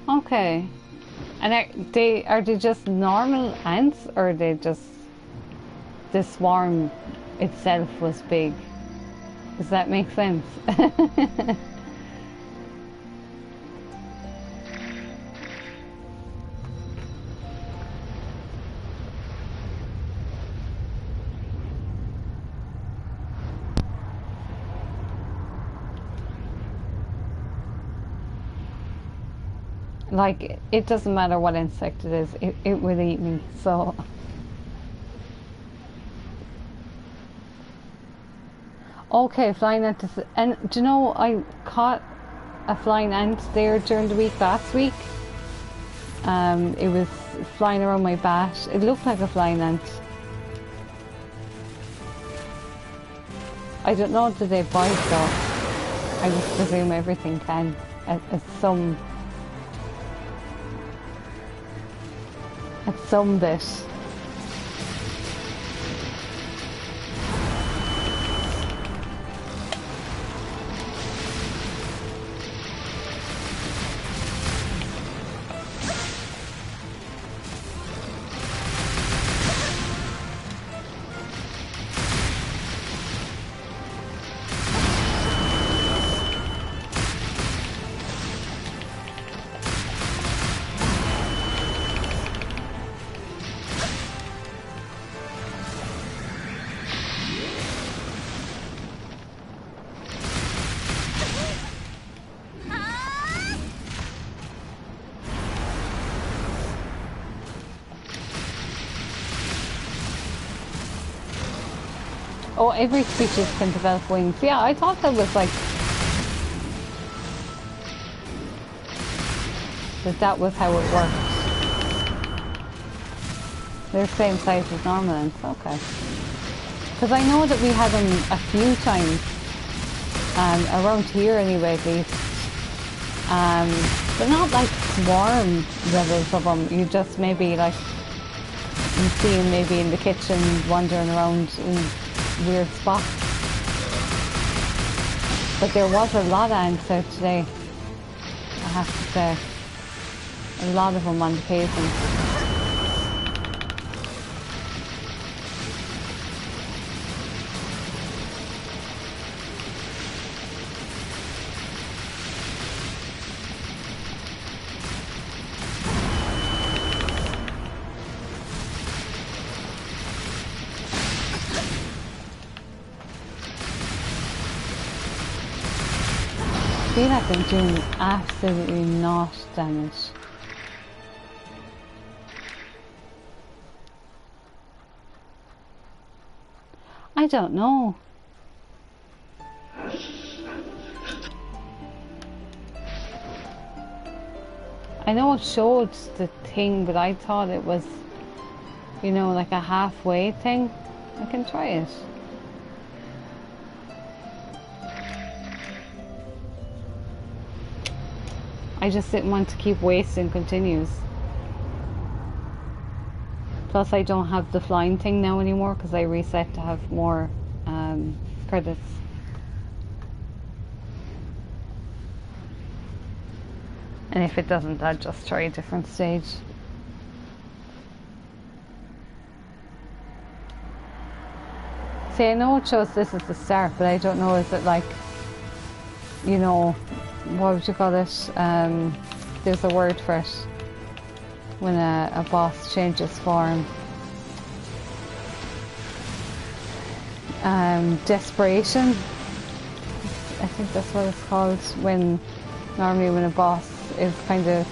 Okay. And are they just normal ants, or are they just the swarm itself was big? Does that make sense? Like, it doesn't matter what insect it is, it will eat me, so. Okay, flying ant is, and do you know, I caught a flying ant there during the week last week. It was flying around my bat. It looked like a flying ant. I don't know, did they bite though? I just presume everything can at some bit. Oh, every species can develop wings. Yeah, I thought that was like... that was how it worked. They're the same size as normal ants, okay. Because I know that we had them a few times, around here anyway at least. But not like swarm levels of them. You just maybe like, you see them maybe in the kitchen wandering around in weird spots. But there was a lot of ants out today, I have to say. A lot of them on the pavement. I feel like I'm doing absolutely not damage. I don't know. I know it showed the thing, but I thought it was, you know, like a halfway thing. I can try it. I just didn't want to keep wasting continues. Plus I don't have the flying thing now anymore because I reset to have more credits. And if it doesn't, I'll just try a different stage. See, I know it shows this is the start, but I don't know, is it like, you know, what would you call it? There's a word for it when a boss changes form. Desperation. I think that's what it's called. When normally when a boss is kind of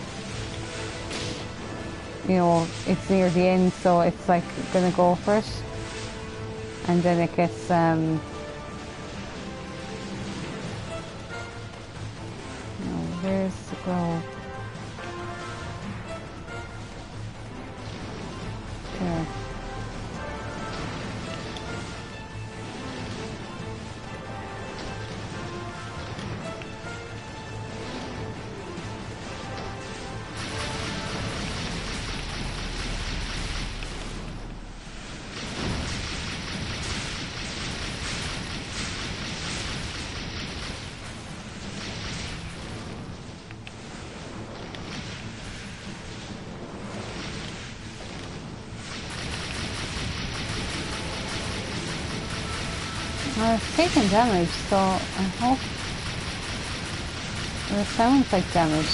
you know, it's near the end, so it's like gonna go for it, and then it gets no, where's the grove? There. It's taking damage, so I hope it sounds like damage.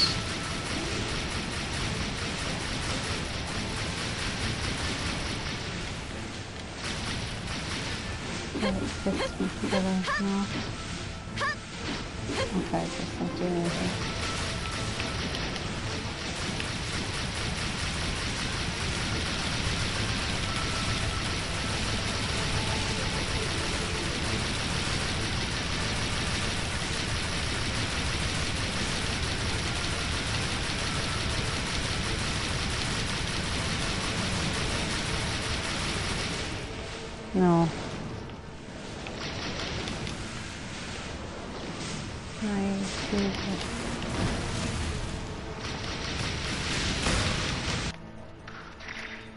No. Okay, just not doing anything. No.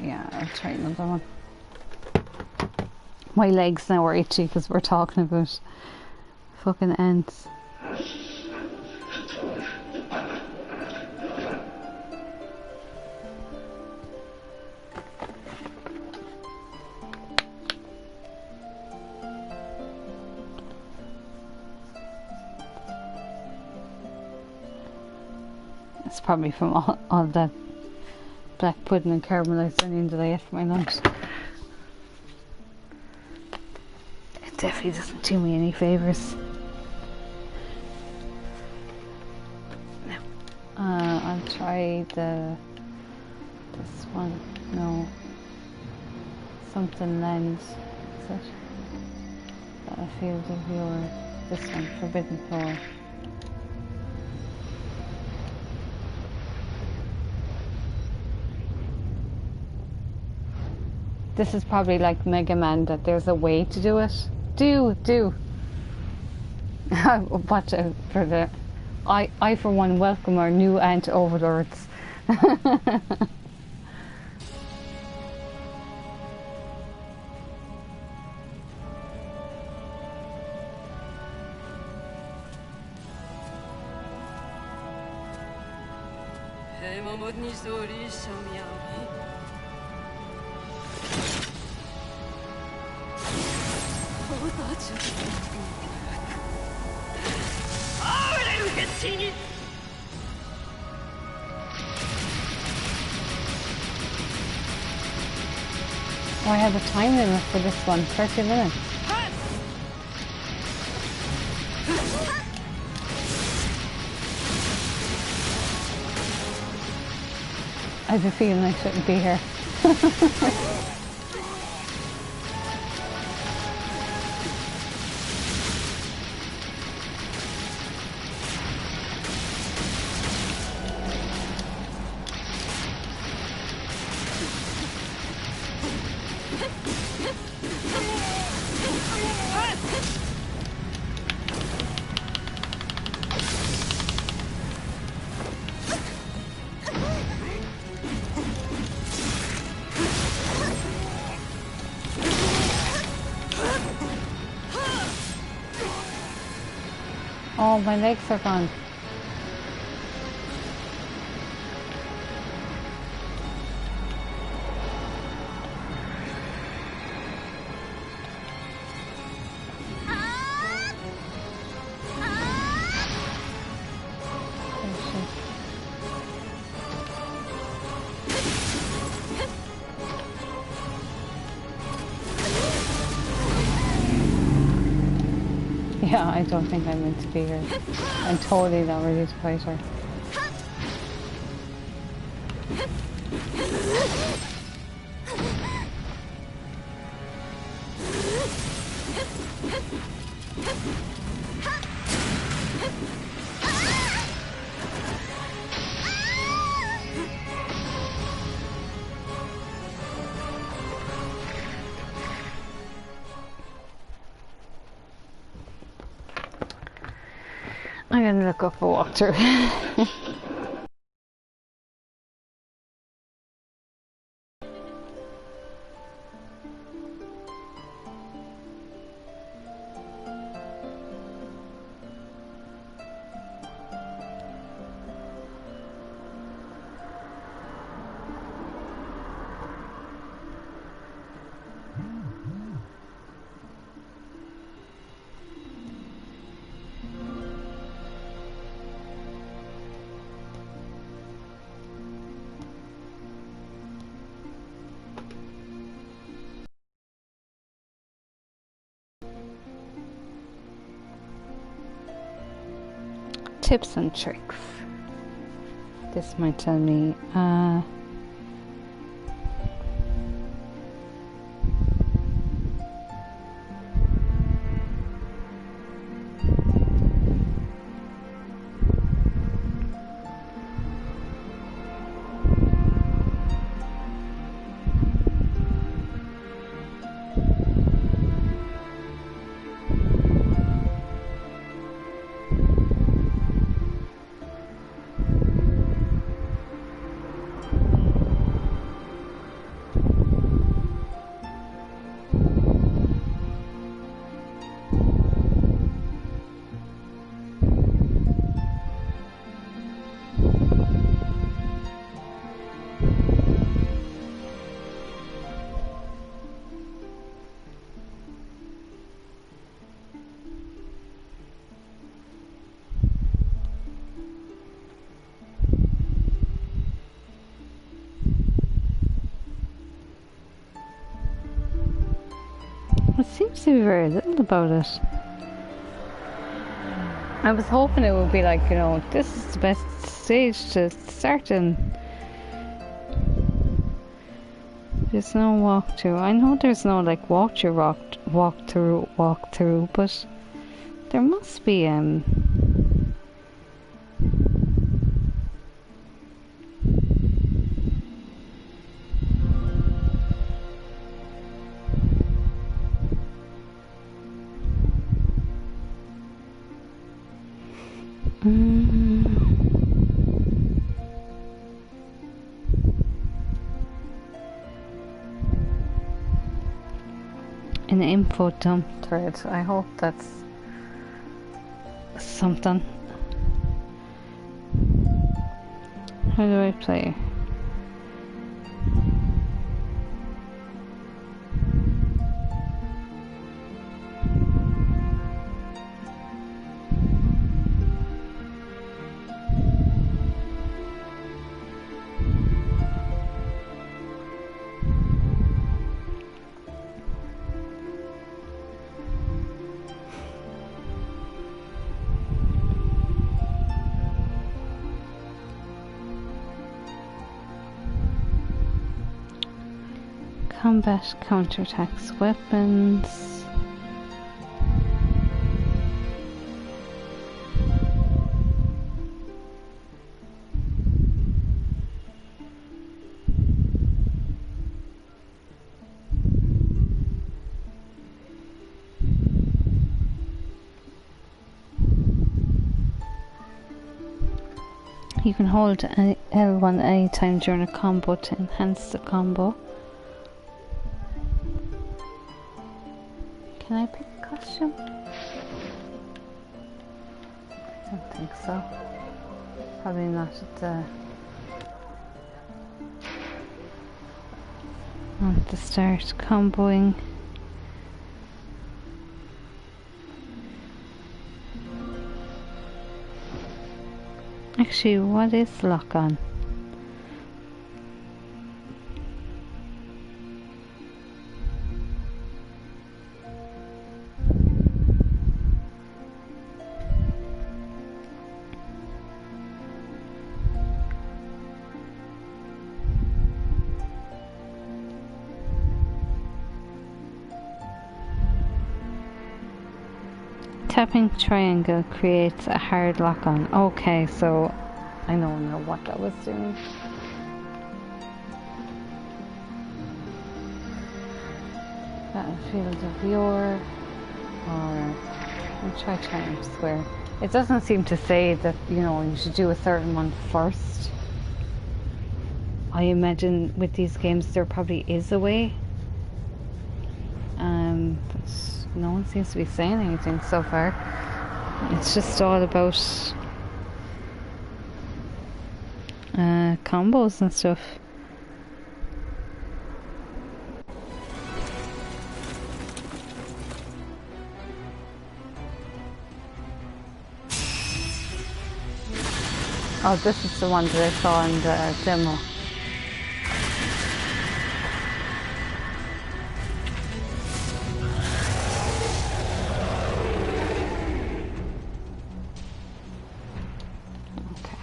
Yeah, I'll try another one. My legs now are itchy because we're talking about fucking ants. It's probably from all that black pudding and caramelised onion that I ate for my lunch. It definitely doesn't do me any favours. I'll try this one. No. Something lens. Is it? Battlefield of your... This one, Forbidden Floor. This is probably like Mega Man, that there's a way to do it. Do! Watch out for the... I for one welcome our new ant overlords. Oh, I have a time limit for this one, 30 minutes. I have a feeling I shouldn't be here. Oh, my legs are gone. Yeah, I don't think I'm meant to be here. I'm totally not ready to fight her. I'm gonna look up a walkthrough. Tips and tricks. This might tell me it seems to be very little about it. I was hoping it would be like, you know, this is the best stage to start in. There's no walkthrough. I know there's no like walkthrough, but there must be an info dump thread. I hope that's something. How do I play? Combat, counterattacks, weapons. You can hold L1 anytime during a combo to enhance the combo. Can I pick a costume? I don't think so. Probably not at the start. Comboing. Actually, what is lock on? Tapping triangle creates a hard lock on. Okay, so I don't know what that was doing. Battlefield of Yore, or I'll try Triumph Square. It doesn't seem to say that, you know, you should do a certain one first. I imagine with these games there probably is a way. But no one seems to be saying anything so far. It's just all about combos and stuff. Oh, this is the one that I saw in the demo. Okay.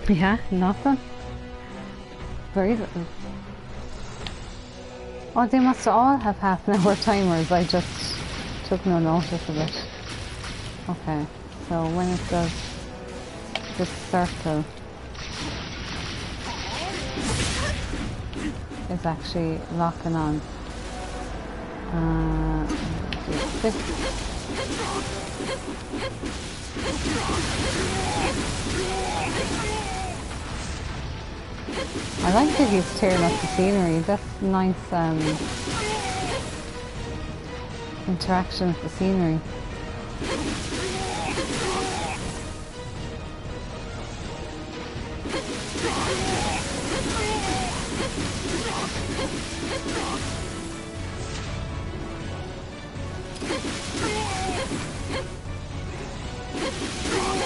Yeah, nothing. Very little. Oh, they must all have half-an-hour timers. I just took no notice of it. Okay, so when it does this circle is actually locking on. This. I like that he's tearing up the scenery. That's nice interaction with the scenery.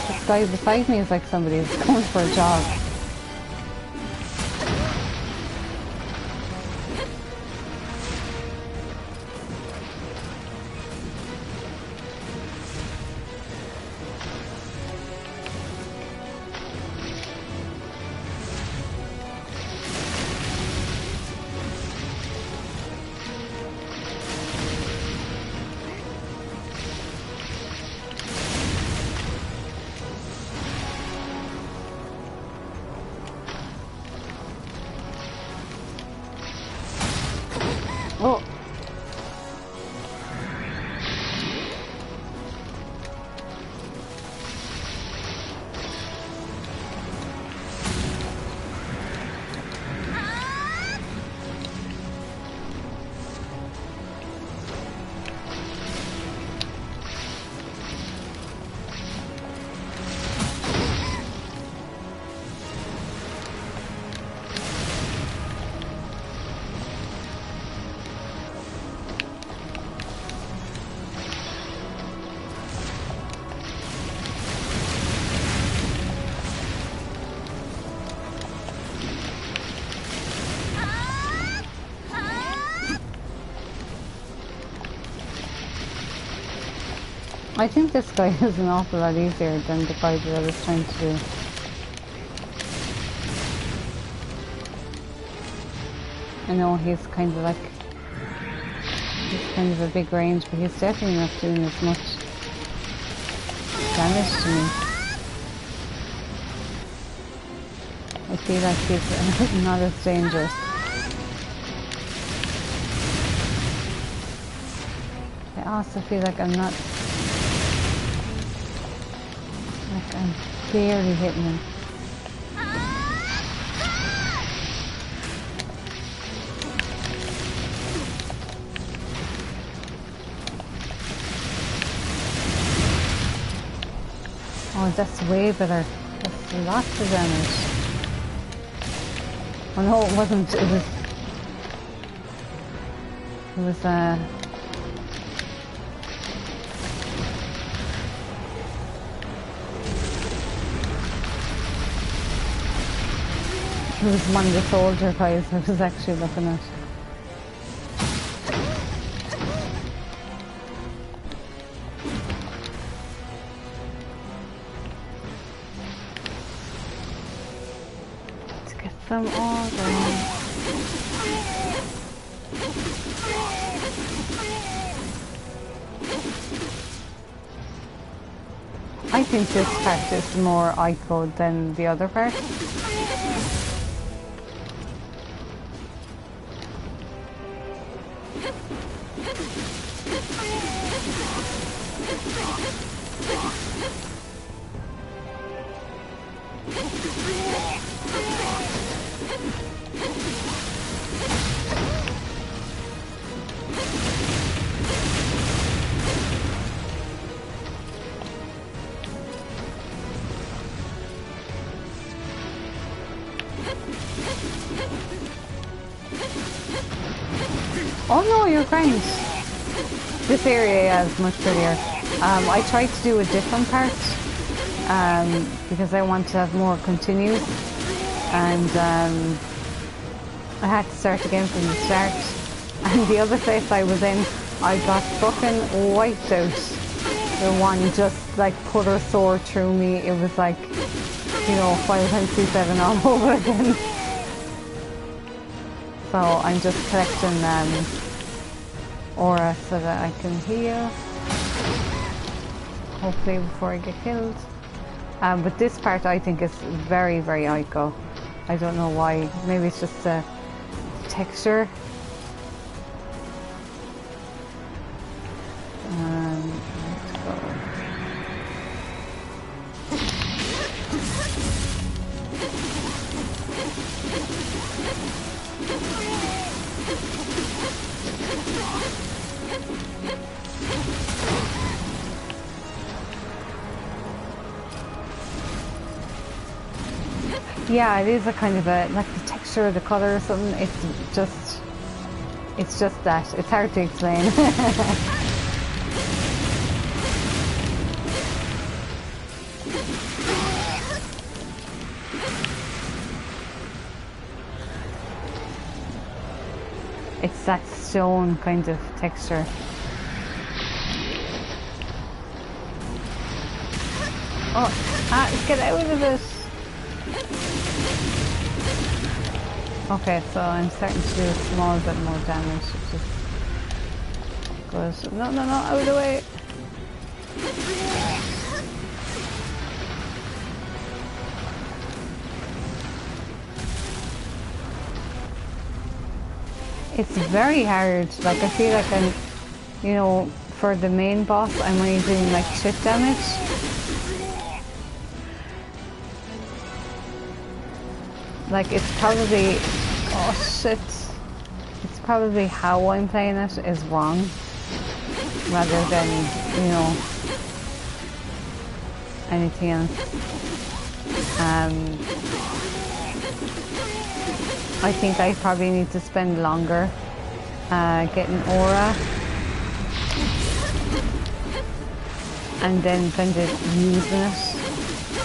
This guy beside me is like somebody who's going for a jog. Oh! I think this guy is an awful lot easier than the guy that I was trying to do. I know he's kind of like, he's kind of a big range, but he's definitely not doing as much damage to me. I feel like he's not as dangerous. I also feel like I'm not, like I'm barely hitting him. Oh, that's way better. That's lots of damage. Oh no, it wasn't. It was one of the soldier guys I was actually looking at. some order. I think this part is more Ico than the other part. Oh no, you're grand. This area is much prettier. I tried to do a different part because I want to have more continues, and I had to start again from the start. And the other place I was in, I got fucking wiped out. The one just like put her sword through me. It was like, you know, Final Fantasy 7 all over again. So I'm just collecting aura so that I can heal, hopefully before I get killed. But this part I think is very, very Ico. I don't know why. Maybe it's just a texture. Let's go. Yeah, it is a kind of a, like the texture, the colour or something, it's just that. It's hard to explain. It's that stone kind of texture. Oh, get out of it! Okay, so I'm starting to do a small bit more damage, which is good. No, out of the way! It's very hard. Like, I feel like I'm, you know, for the main boss, I'm only doing like shit damage. Like, it's probably, oh shit, it's probably how I'm playing it is wrong, rather than, you know, anything else. I think I probably need to spend longer getting aura, and then kind of using it,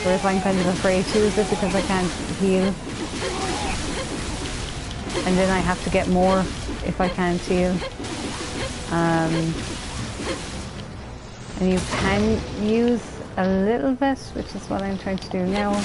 whereas I'm kind of afraid to use it because I can't heal. And then I have to get more if I can't heal. And you can use a little bit, which is what I'm trying to do now.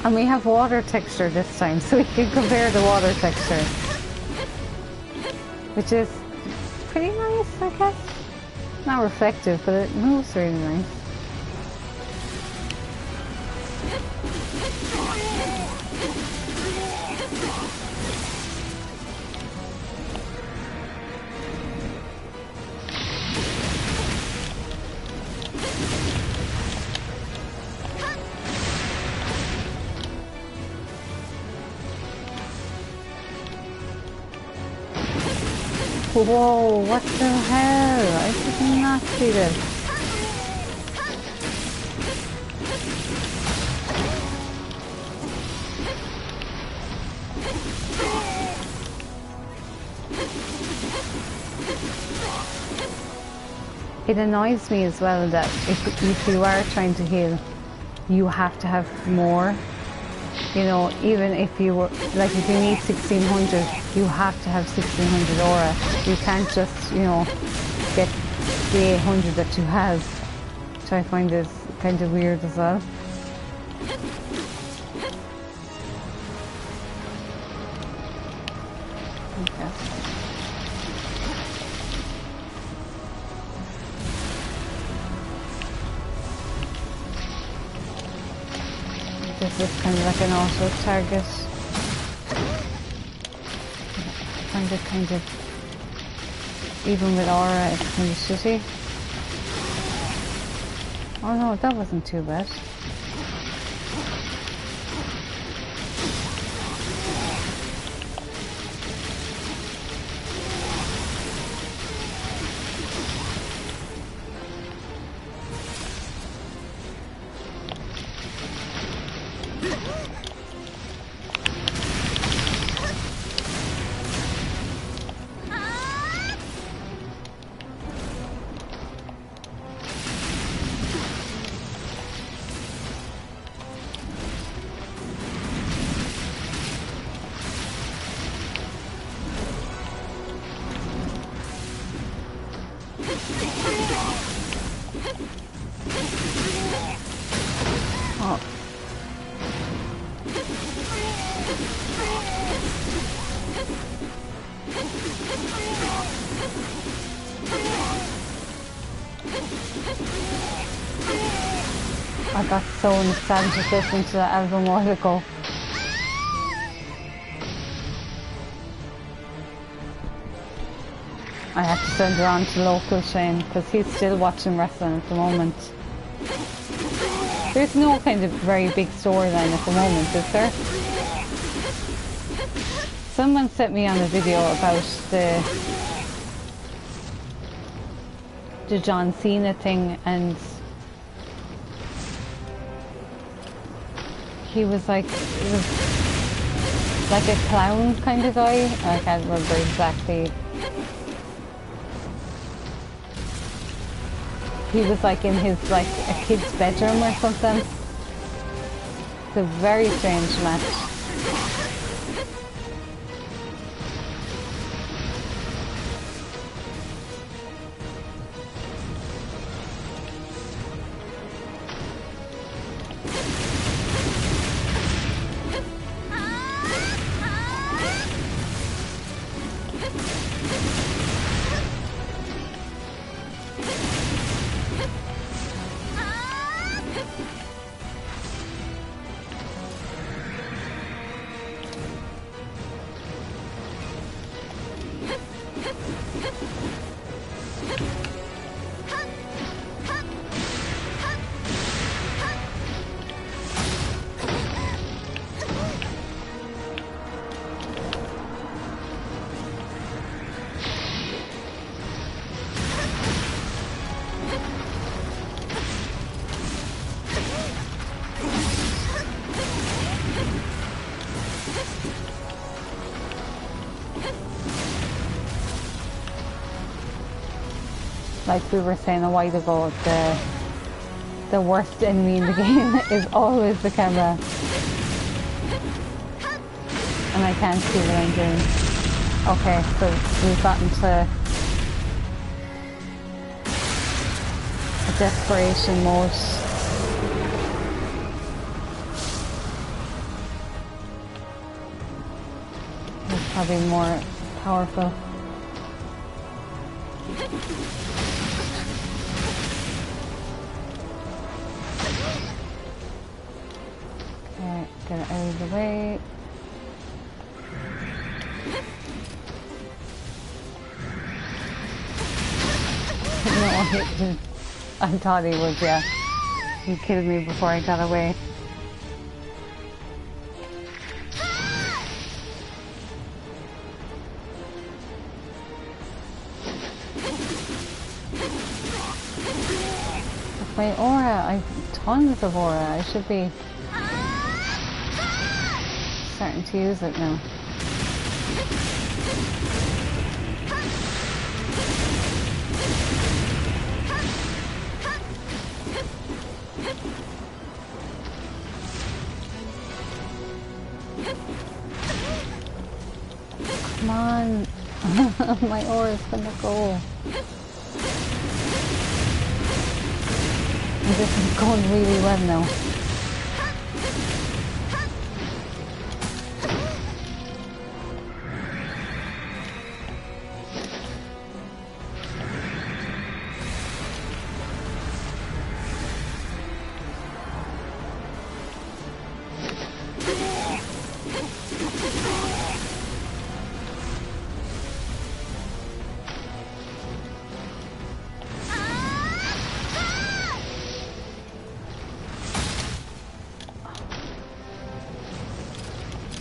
And we have water texture this time, so we can compare the water texture, which is pretty nice, I guess. Not reflective, but it moves really nice. Whoa, what the hell? I did not see this. it annoys me as well that if you are trying to heal, you have to have more. You know, even if you were, like if you need 1600, you have to have 1600 aura. You can't just, you know, get the 800 that you have. Which I find is kind of weird as well. Okay. This is kind of like an auto target. I find it kind of, even with aura, it's kind of shitty. Oh no, that wasn't too bad. Oh. I got so nostalgic listening to that album a while ago. I have to send her on to local Shane because he's still watching wrestling at the moment. There's no kind of very big storyline at the moment, is there? Someone sent me on a video about the John Cena thing, and he was like, it was like a clown kind of guy. I can't remember exactly. He was like in his, like, a kid's bedroom or something. It's a very strange match. Like we were saying a while ago, the worst enemy in the game is always the camera. And I can't see what I'm doing. Okay, so we've gotten to a desperation mode. It's probably more powerful. Okay, get it out of the way. No, I thought he would, yeah. He killed me before I got away. My aura, I've tons of aura. I should be starting to use it now. Come on. My ore is gonna go. And this is going really well now.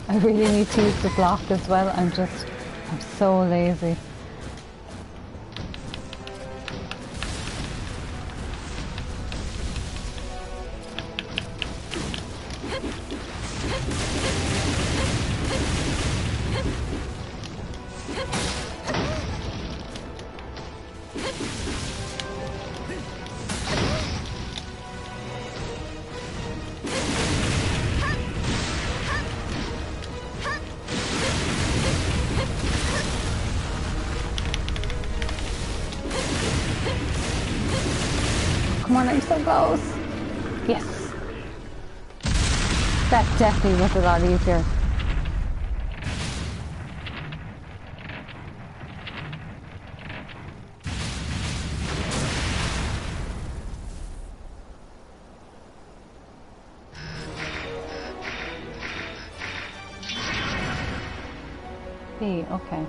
I really need to use the block as well. I'm so lazy. Come on, I'm so close. Yes. That definitely was a lot easier. Okay.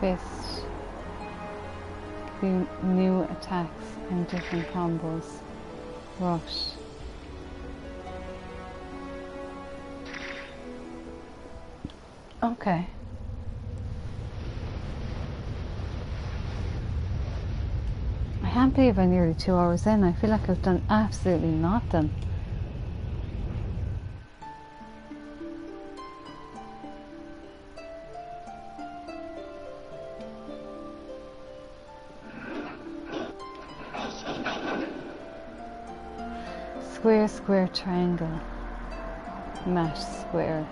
Fist. New attacks and different combos. Rush. Okay. I can't believe I'm nearly 2 hours in. I feel like I've done absolutely nothing. Square, square, triangle. Mash, square.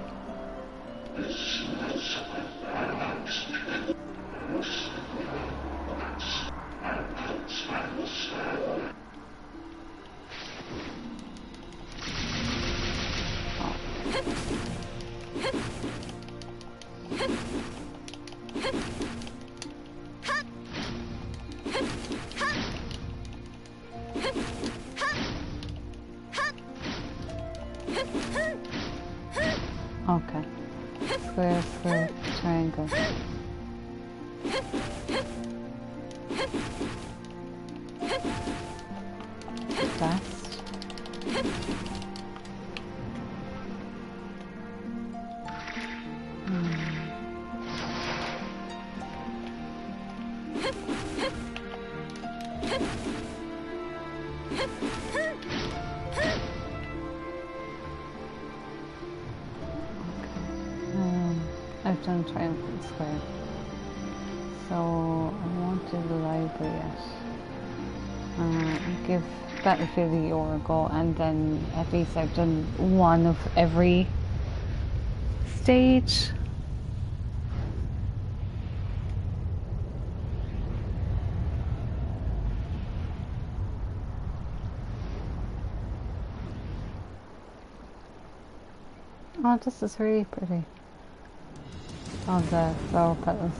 Okay. Square, square, triangle. Fast. I've done triumphant square, so I won't do the library yet. Give Battlefield a year a go, and then at least I've done one of every stage. Oh, this is really pretty. Oh, the flower petals.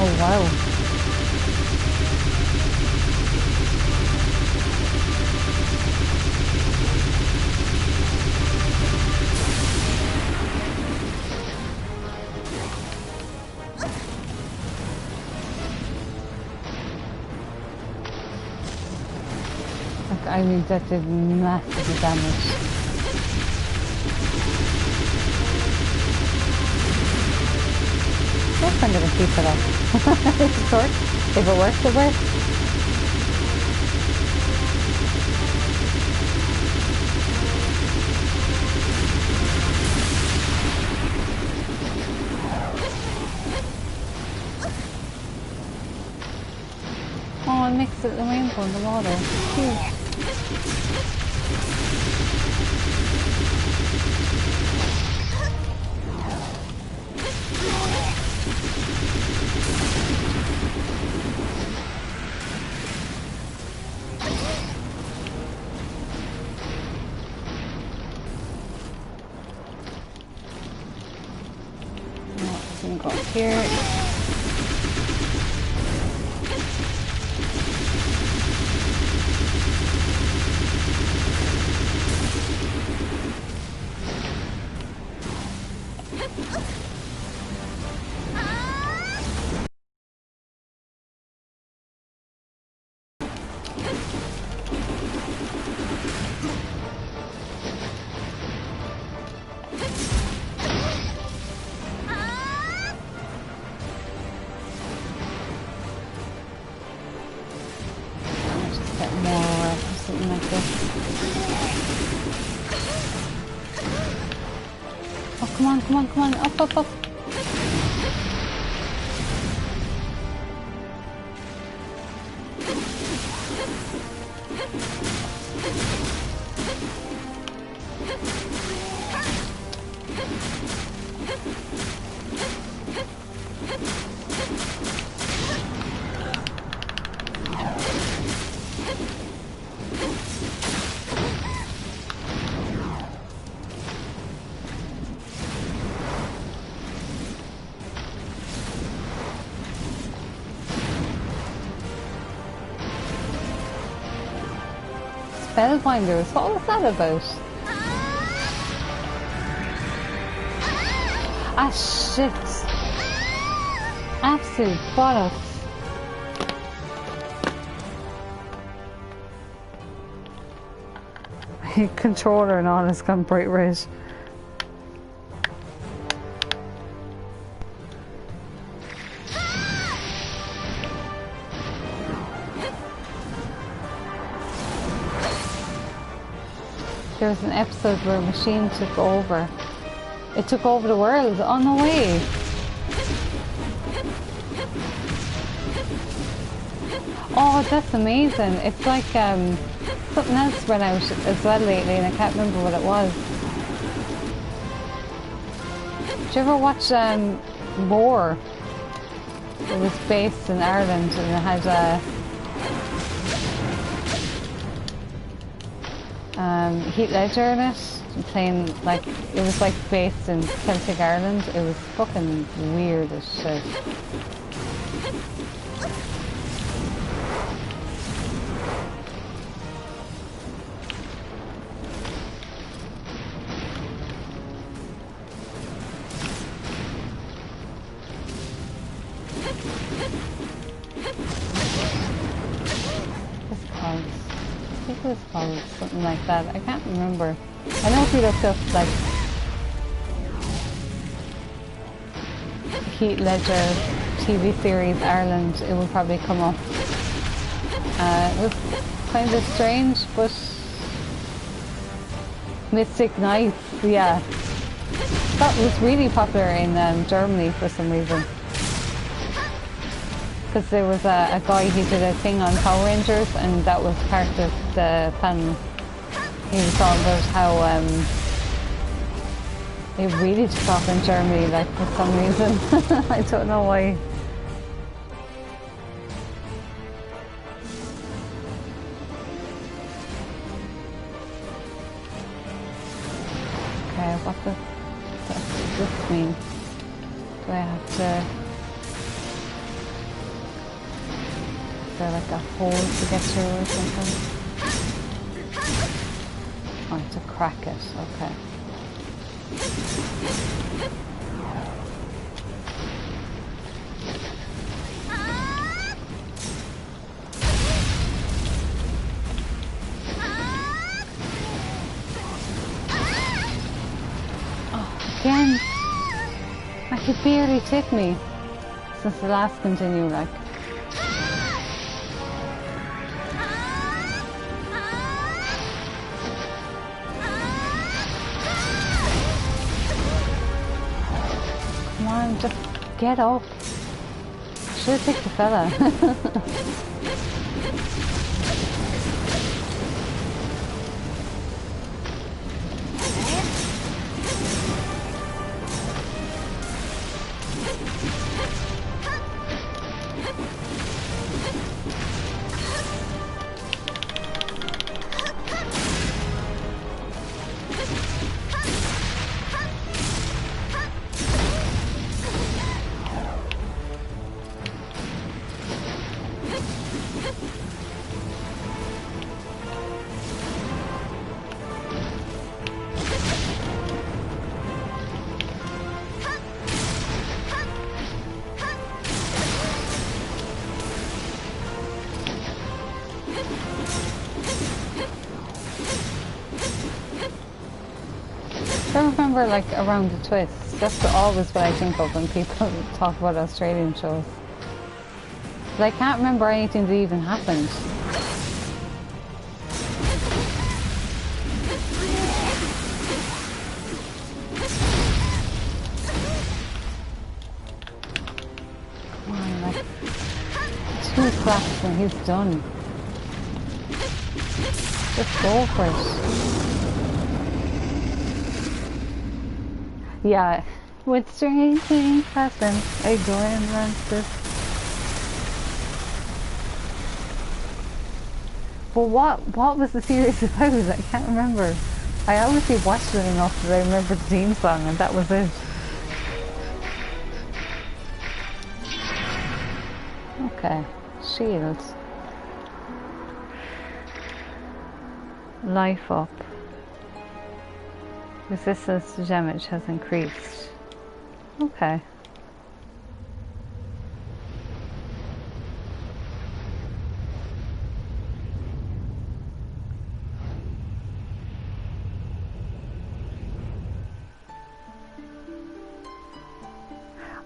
Oh wow. Like, I mean, that did massive damage. I guess I'm gonna keep it up. It's short. If it works, it works. Oh, it makes it the rainbow in the water. Cute. Go here. Come on, up. Spellbinders, what was that about? Ah shit! Absolute bollocks. Controller and all has gone bright red. There was an episode where a machine took over. It took over the world. Oh, no way. Oh, that's amazing. It's like something else went out as well lately and I can't remember what it was. Did you ever watch War? It was based in Ireland and it had Heath Ledger in it, playing like, it was like based in Celtic Ireland. It was fucking weird as shit. It was called something like that. I can't remember. I know if you looked up like Heath Ledger TV series Ireland, it would probably come up. It was kind of strange, but Mystic Knights, yeah. That was really popular in Germany for some reason. Because there was a guy who did a thing on Power Rangers and that was part of the panel. He was talking about how it really took off in Germany, like, for some reason. I don't know why. Okay, what does this mean? Do I have to... Is there like a hole to get through or something? Oh, to crack it, okay. Again. Like, he barely hit me since the last continue, like. Come on, just get up. Should have picked the fella. I remember, like, around the twist. That's always what I think of when people talk about Australian shows. But I can't remember anything that even happened. Come on, like, 2 claps and he's done. Just go for it. Yeah, with strange things happen, I go and run this. But what was the series about? I can't remember. I obviously watched it enough that I remember the theme song, and that was it. Okay, shield. Life up. Resistance to damage has increased. Okay.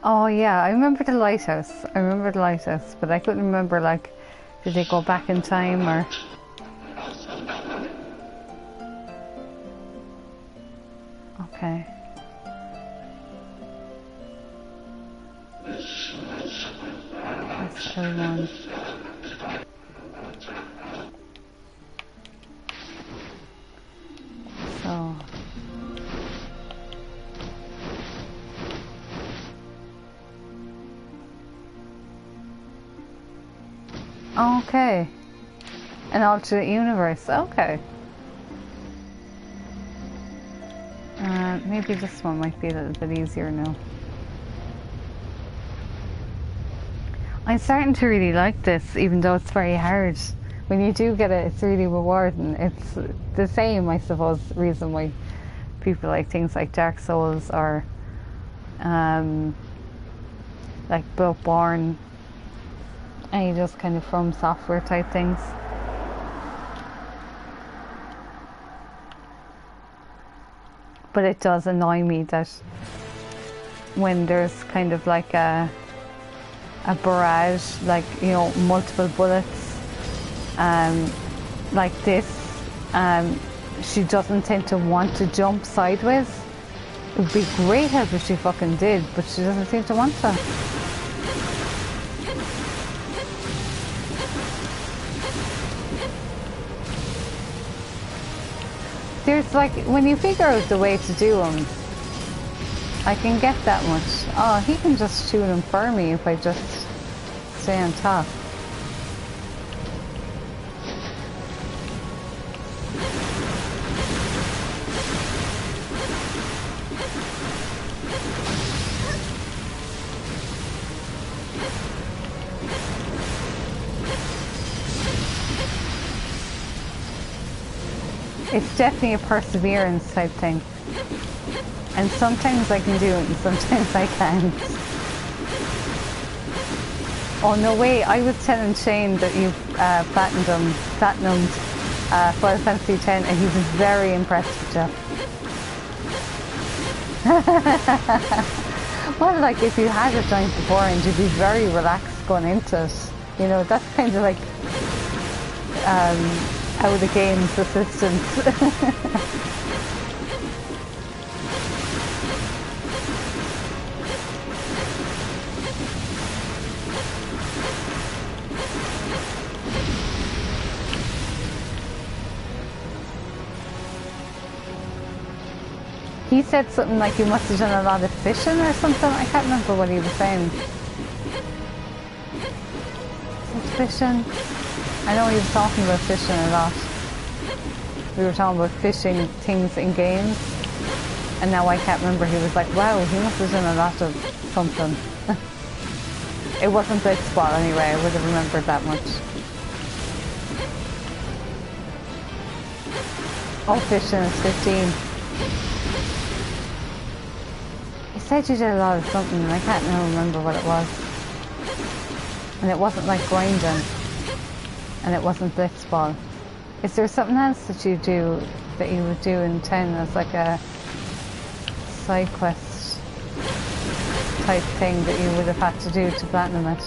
Oh yeah, I remember the lighthouse. But I couldn't remember, like, did they go back in time or... Okay. That's everyone. So... Okay. An alternate universe. Okay. Maybe this one might be a little bit easier now. I'm starting to really like this, even though it's very hard. When you do get it, it's really rewarding. It's the same, I suppose, reason why people like things like Dark Souls or like Bloodborne, and just kind of From Software type things. But it does annoy me that when there's kind of like a barrage, like, you know, multiple bullets, like this, she doesn't tend to want to jump sideways. It would be great help if she fucking did, but she doesn't seem to want to. There's like, when you figure out the way to do them, I can get that much. Oh, he can just shoot him for me if I just stay on top. It's definitely a perseverance type thing. And sometimes I can do it and sometimes I can't. Oh no way, I was telling Shane that you've platinumed Final Fantasy X and he was very impressed with you. Well, like if you had a joint beforehand, you'd be very relaxed going into it. You know, that's kind of like how the game's assistance. He said something like you must have done a lot of fishing or something. I can't remember what he was saying. Fishing? I know he was talking about fishing a lot. We were talking about fishing things in games. And now I can't remember. He was like, wow, he must have done a lot of something. It wasn't Blitzball anyway. I would have remembered that much. Oh, fishing is 15. Said you did a lot of something and I can't now remember what it was. And it wasn't like grinding. And it wasn't Blitzball. Is there something else that you do that you would do in 10 as like a side quest type thing that you would have had to do to platinum it?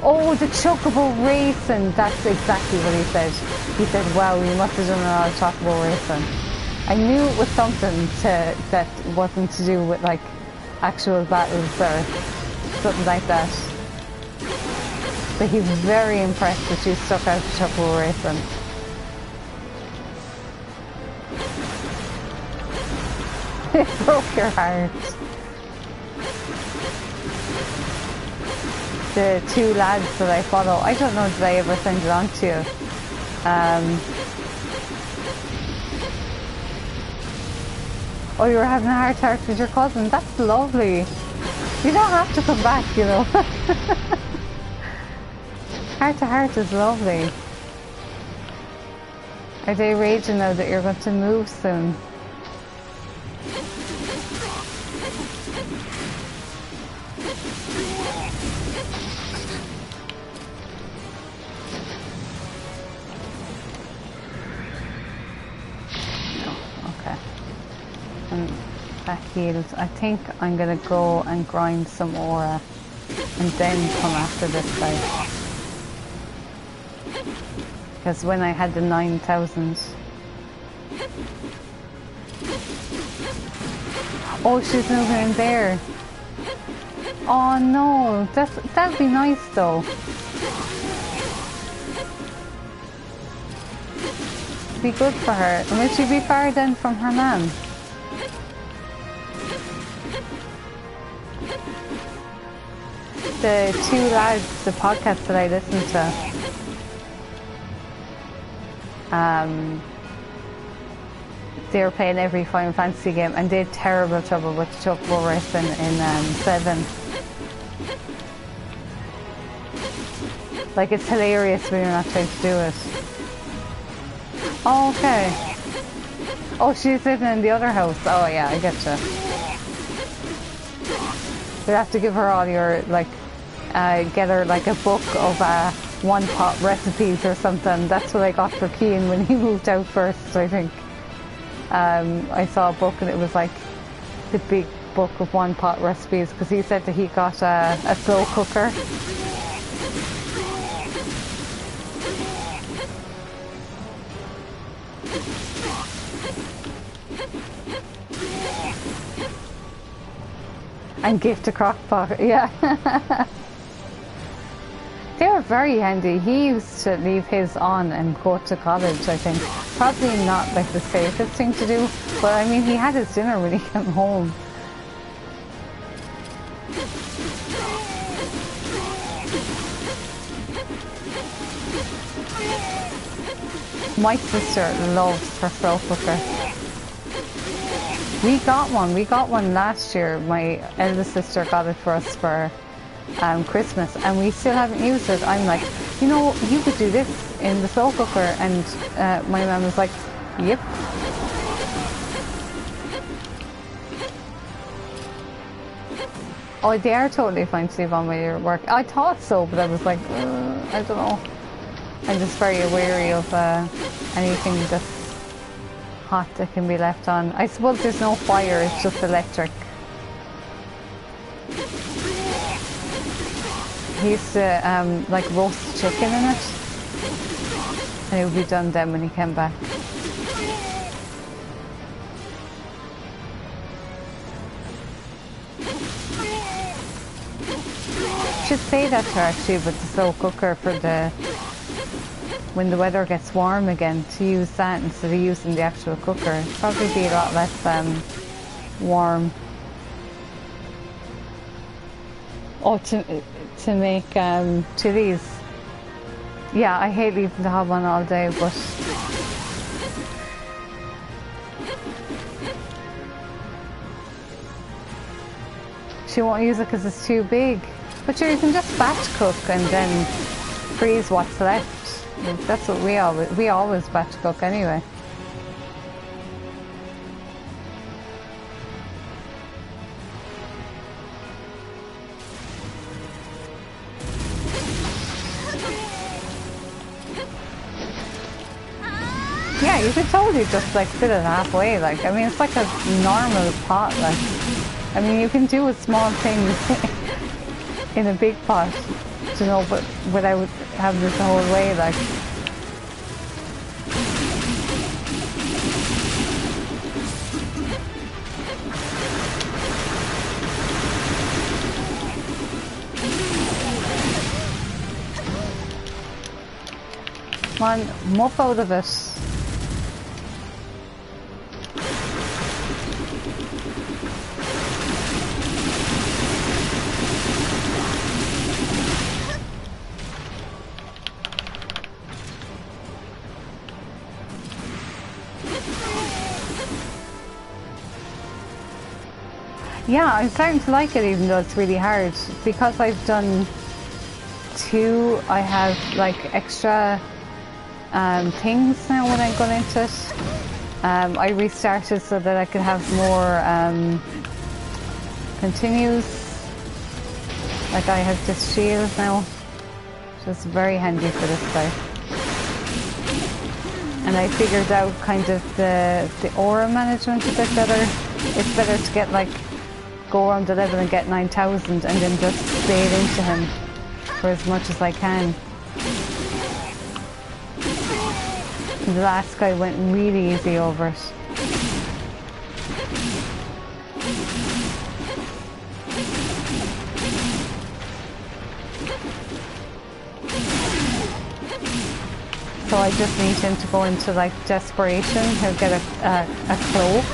Oh, the chocobo racing! That's exactly what he said. He said, wow, you must have done a lot of chocobo racing. I knew it was something that wasn't to do with like actual battles or something like that. But he's very impressed that you stuck out the chocobo racing. It broke your heart. The two lads that I follow, I don't know, did I ever send it on to you? Oh, you were having a heart-to-heart with your cousin. That's lovely. You don't have to come back, you know. Heart-to-heart is lovely. Are they raging now that you're going to move soon? Back healed. I think I'm gonna go and grind some aura and then come after this guy. Because when I had the 9,000. Oh, she's moving in there. Oh no, that'd be nice though. Be good for her. And will she be far then from her man? The two lads, the podcast that I listened to, they were playing every Final Fantasy game and they had terrible trouble with chocobo racing in 7. Like, it's hilarious when you're not trying to do it. Oh, okay. Oh, she's living in the other house. Oh yeah, I getcha. You have to give her all your, like, get her like a book of one pot recipes or something. That's what I got for Keane when he moved out first, I think. I saw a book and it was like the big book of one pot recipes because he said that he got a slow cooker. And gift a crock pot, yeah. They were very handy. He used to leave his on and go to college, I think. Probably not like the safest thing to do, but I mean, he had his dinner when he came home. My sister loves her slow cooker. We got one last year. My eldest sister got it for us for Christmas, and we still haven't used it. I'm like, you know, you could do this in the slow cooker, and my mum was like, yep. Oh, they are totally fine to leave on while you're at work. I thought so, but I was like, I don't know. I'm just very wary of anything that's hot that can be left on. I suppose there's no fire, it's just electric. He used to like roast chicken in it, and it would be done then when he came back. Should say that to her actually with the slow cooker for the when the weather gets warm again, to use that instead of using the actual cooker. It'd probably be a lot less warm. Oh, to make chilies. Yeah, I hate leaving the hob on all day, but she won't use it because it's too big. But sure, you can just batch cook and then freeze what's left. That's what we always batch cook anyway. Yeah, you could totally just like fit it halfway. Like, I mean, it's like a normal pot. Like, I mean, you can do a small things in a big pot, you know, but without having this the whole way, like. Come on, mop out of it. Yeah, I'm starting to like it even though it's really hard. Because I've done 2, I have like extra things now when I'm going into it. I restarted so that I could have more continues. Like I have this shield now, which is very handy for this guy. And I figured out kind of the aura management a bit better. It's better to get like go around the level and get 9,000 and then just bail into him for as much as I can. The last guy went really easy over it. So I just need him to go into like desperation. He'll get a cloak.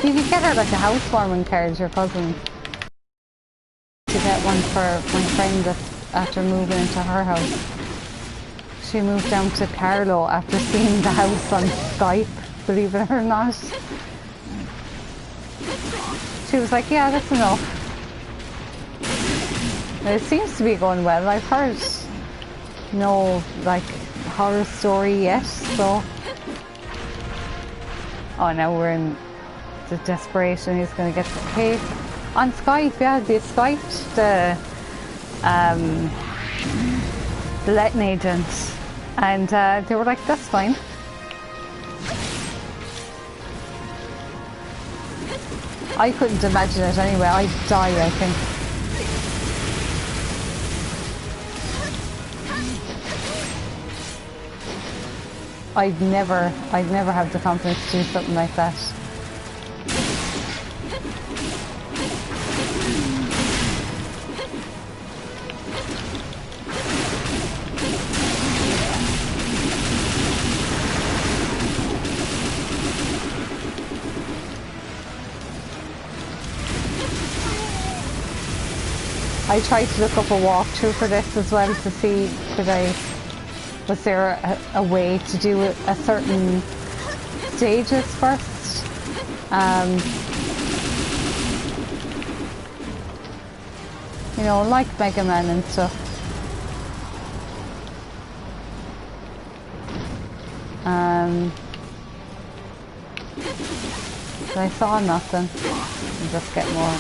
You could get her like a housewarming card, your cousin. To get one for my friend that's after moving into her house. She moved down to Carlo after seeing the house on Skype, believe it or not. She was like, yeah, that's enough. It seems to be going well. I've heard no like horror story yet, so. Oh, now we're in the desperation. He's going to get the cake on Skype. Yeah, they Skyped the letting agent, and they were like, that's fine. I couldn't imagine it anyway. I'd die, I think. I'd never have the confidence to do something like that. I tried to look up a walkthrough for this as well to see was there a way to do a certain stages first. You know, like Mega Man and stuff. But I saw nothing. I'll just get more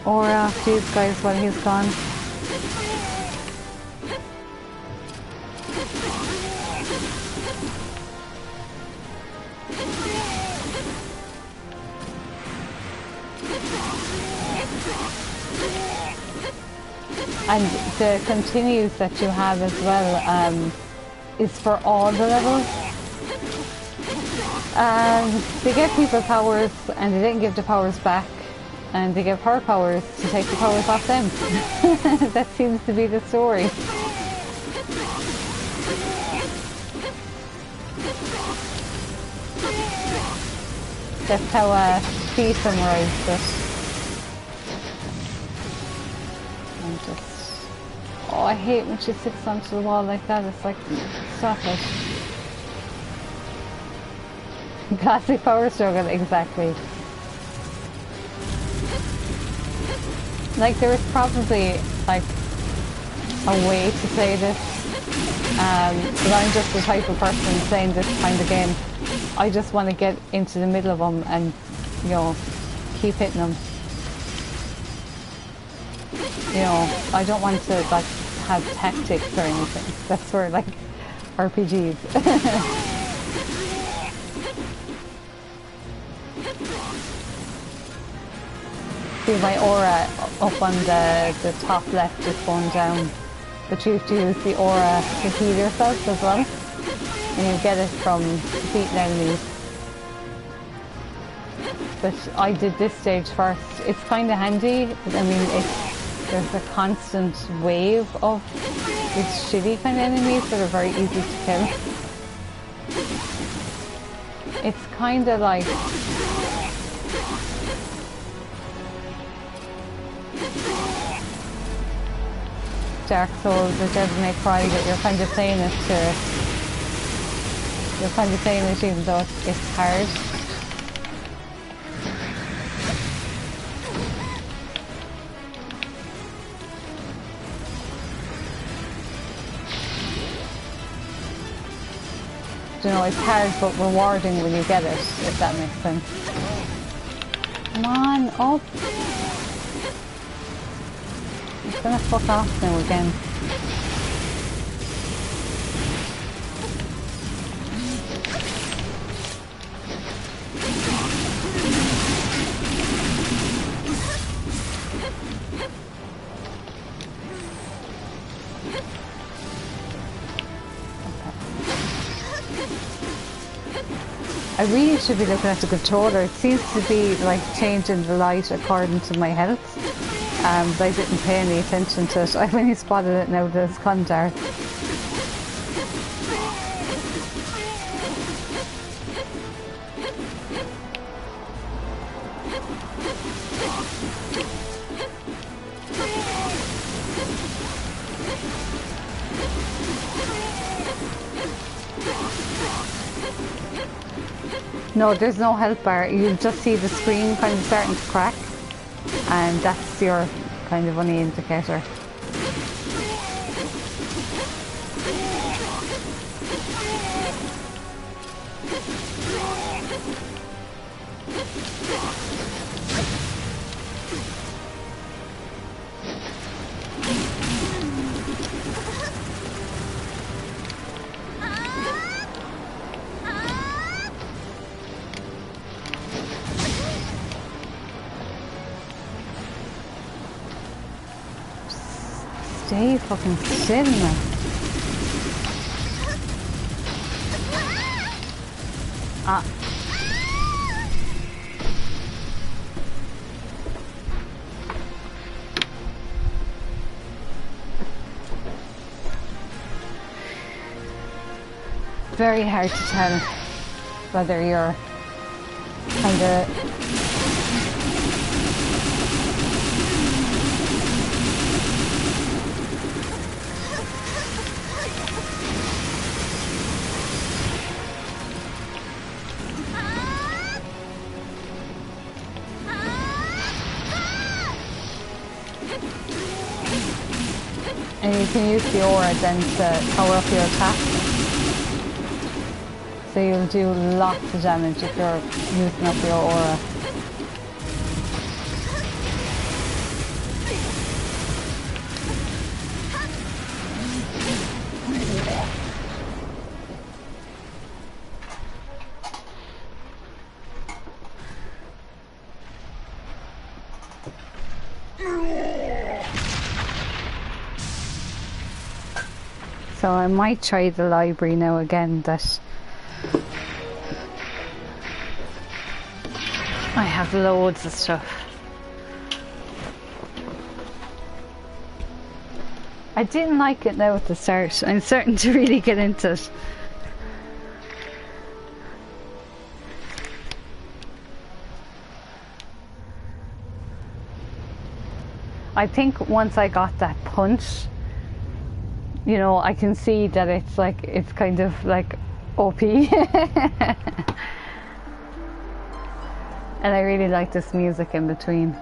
aura off these guys while he's gone. And the continues that you have as well is for all the levels. They give people powers and they didn't give the powers back, and they give her powers to take the powers off them. That seems to be the story. That's how she summarised it. And just... Oh, I hate when she sits onto the wall like that. It's like, stop it. Classic power struggle, exactly. Like, there is probably, like, a way to say this. But I'm just the type of person playing this kind of game. I just want to get into the middle of them and, you know, keep hitting them. You know, I don't want to, like, have tactics or anything. That's for, like, RPGs. See, my aura up on the top left is going down. But you have to use the aura to heal yourself as well. And you get it from defeating enemies. But I did this stage first. It's kind of handy. I mean, there's a constant wave of these shitty kind of enemies that are very easy to kill. It's kind of like... Dark Souls or Devil May Cry, that you're kind of playing it to... You're kind of playing it even though it's hard. You know, it's hard but rewarding when you get it, if that makes sense. Come on, up! It's gonna fuck off now again. I really should be looking at the controller. It seems to be like changing the light according to my health. But I didn't pay any attention to it. I've only spotted it now that it's gone dark. No, there's no health bar. You just see the screen kind of starting to crack, and that's your kind of only indicator. Stay fucking still, man. Ah. Very hard to tell whether you're kind of and you can use the aura then to power up your attack. So you'll do lots of damage if you're using up your aura. So I might try the library now again, that I have loads of stuff. I didn't like it now at the start. I'm starting to really get into it. I think once I got that punch, you know, I can see that it's like, it's kind of like OP. And I really like this music in between.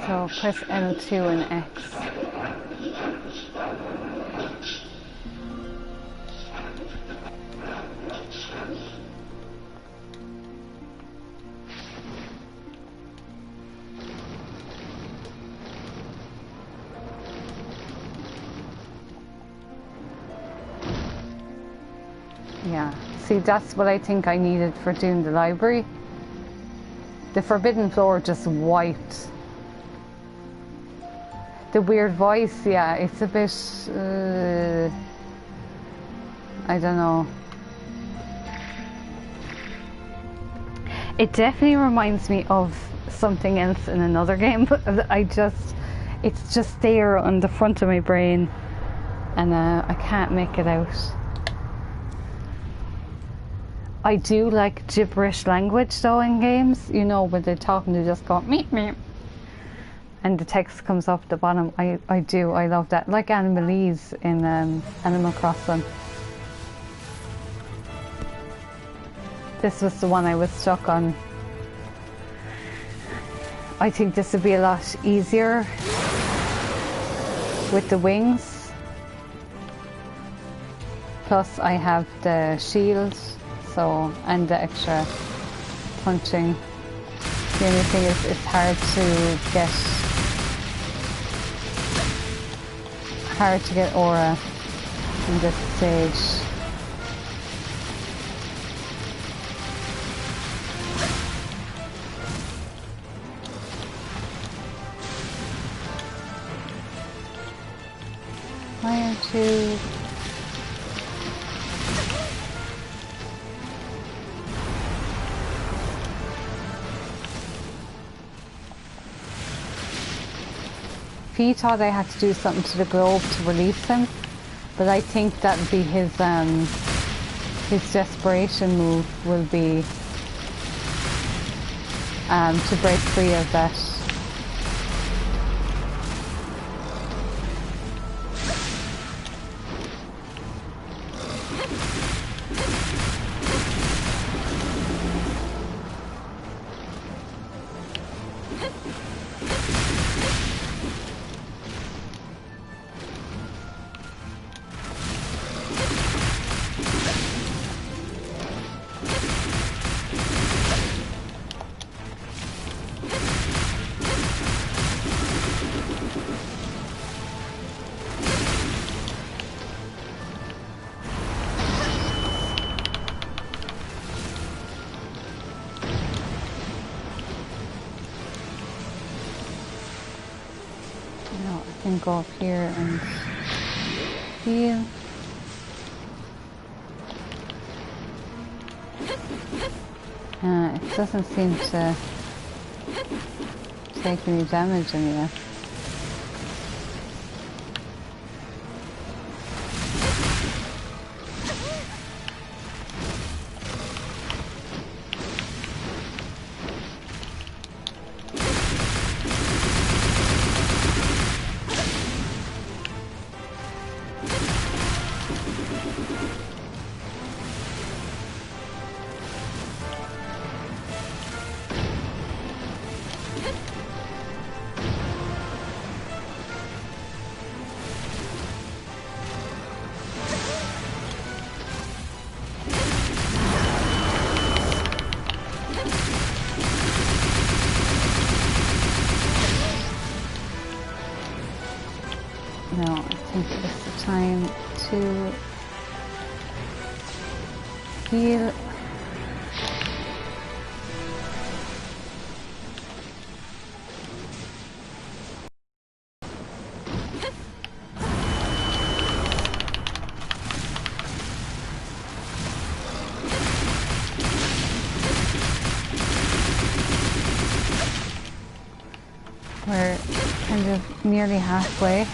So press L2 and X. Yeah, see, that's what I think I needed for doing the library. The forbidden floor just wiped. The weird voice, yeah, it's a bit, I don't know. It definitely reminds me of something else in another game, but it's just there on the front of my brain, and I can't make it out. I do like gibberish language though in games, you know, when they're talking, they just go meep meep, and the text comes off the bottom. I love that, like Animalese in Animal Crossing. This was the one I was stuck on. I think this would be a lot easier with the wings. Plus I have the shield, so, and the extra punching. The only thing is it's hard to get aura in this stage. Why aren't you? He thought I had to do something to the globe to release him, but I think that would be his desperation move will be to break free of that. Can go up here and heal. It doesn't seem to take any damage anyway. Now I think it's the time to heal. We're kind of nearly halfway,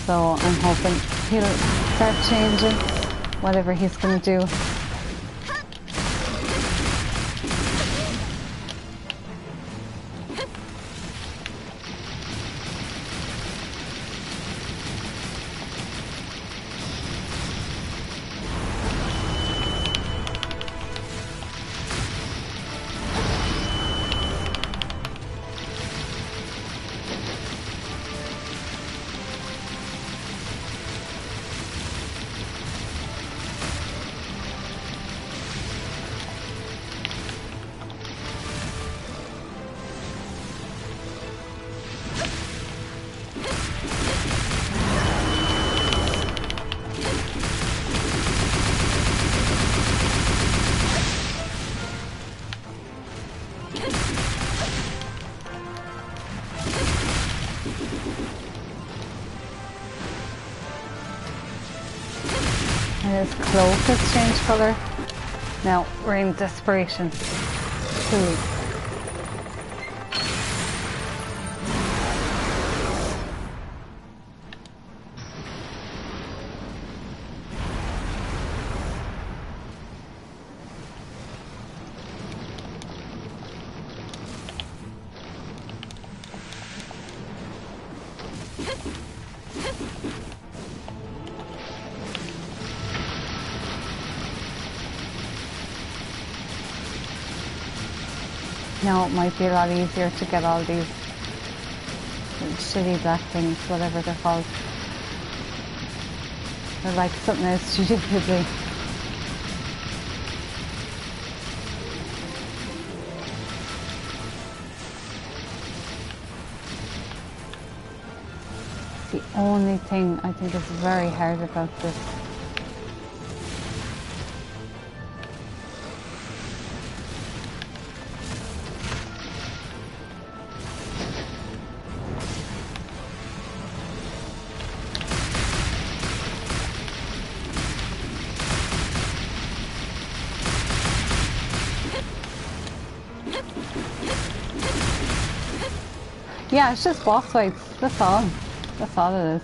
so I'm hoping he'll start changing whatever he's going to do. And his cloak has changed colour. Now we're in desperation. Ooh. Now it might be a lot easier to get all these shitty black things, whatever they're called. They're like something else stupidly. The only thing I think is very hard about this. Yeah, it's just boss fights, that's all. That's all it is.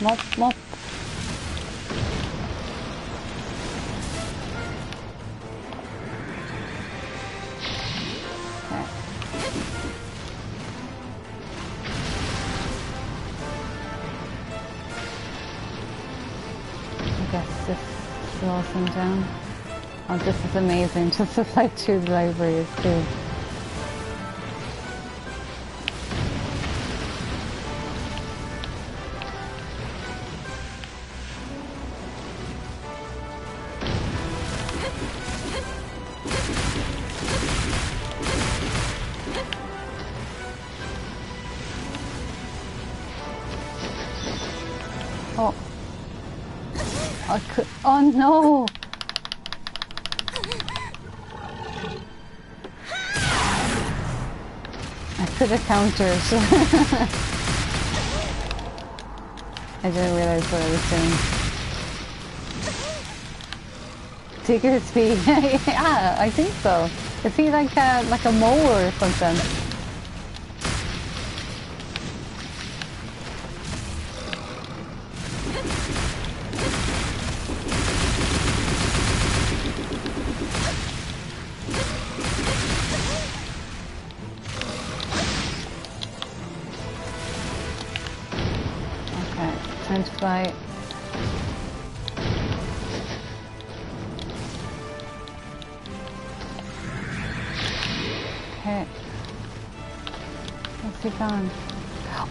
Mop, mop. Okay. I guess this slows them down. Oh, this is amazing. Just to fly through the library is cool. Oh. I could. Oh no! I could have countered. I didn't realize what I was doing. Tigger speed. Yeah, I think so. Is he like a mower or something? Time to fly. Okay. Where's he gone?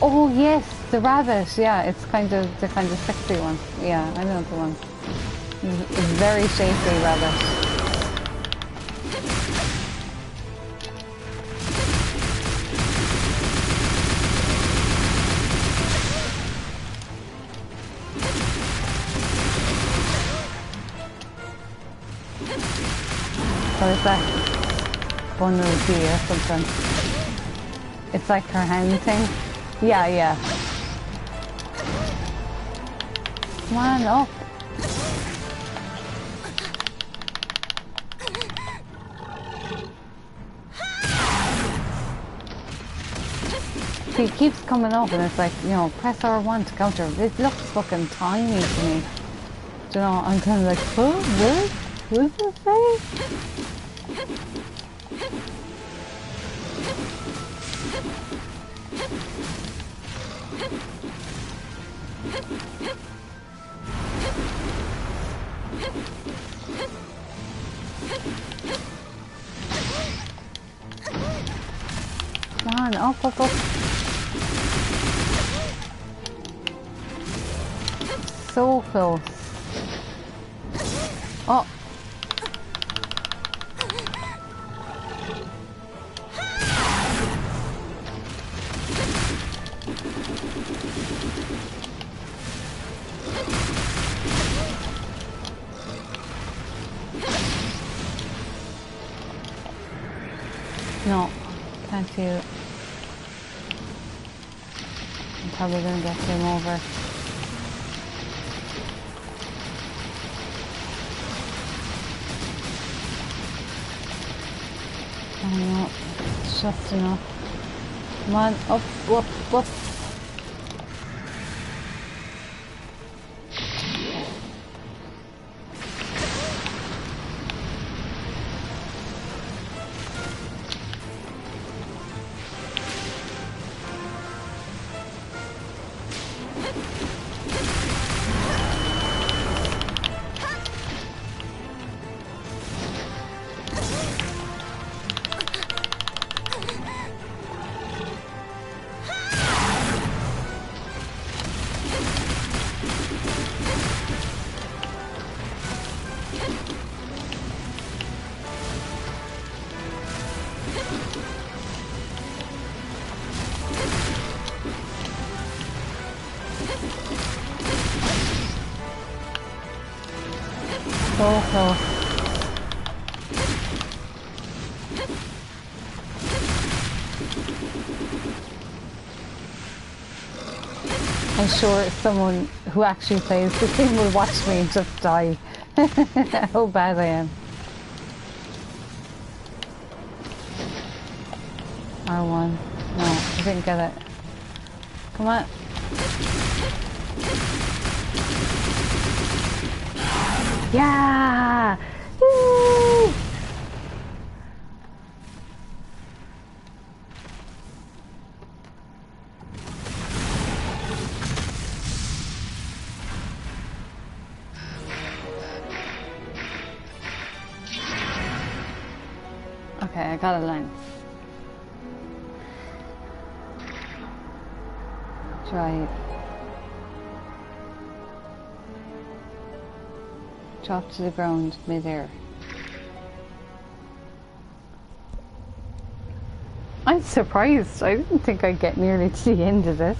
Oh yes, the rabbit. Yeah, it's kind of the kind of sexy one. Yeah, I know the one. It's very shapely rabbit. What is that? Bundle tea or something. It's like her hand thing. Yeah, yeah. Come on, up. See, it keeps coming up and it's like, you know, press R1 to counter. It looks fucking tiny to me. Do you know, I'm kind of like, oh, what does it say? Come on, up, up, up. So close. Oh. No, can't do it. I'm probably gonna get him over. Oh no, it's just enough. Come on, up, up, up. So close. I'm sure someone who actually plays the game will watch me just die. How bad I am. R1. No, I didn't get it. Come on. Yeah! Woo! Okay, I got a lens. Try it. Drop to the ground mid-air. I'm surprised. I didn't think I'd get nearly to the end of this.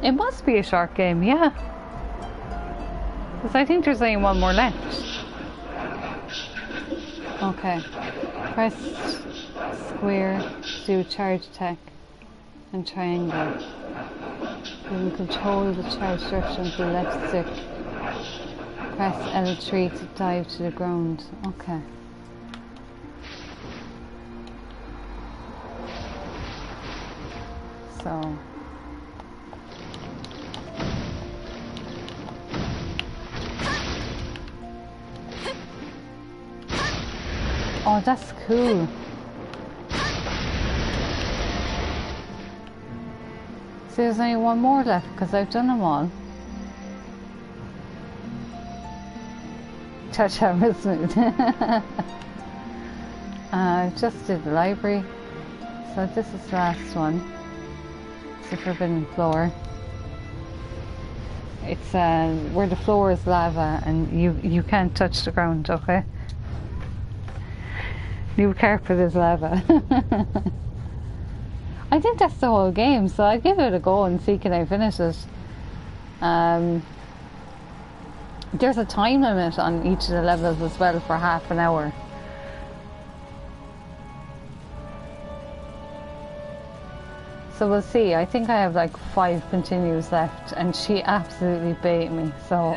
It must be a short game, yeah. Because I think there's only one more left. Okay. Press square to do charge attack and triangle. You can control the charge direction with the left stick. Press L3 to dive to the ground. Okay. So... Oh, that's cool. So there's only one more left because I've done them all. Touch hammer smooth. Just did the library. So this is the last one. It's the forbidden floor. It's where the floor is lava and you can't touch the ground, okay? New carpet is lava. I think that's the whole game, so I'll give it a go and see can I finish it. There's a time limit on each of the levels as well for half an hour. So we'll see. I think I have like 5 continues left and she absolutely bait me, so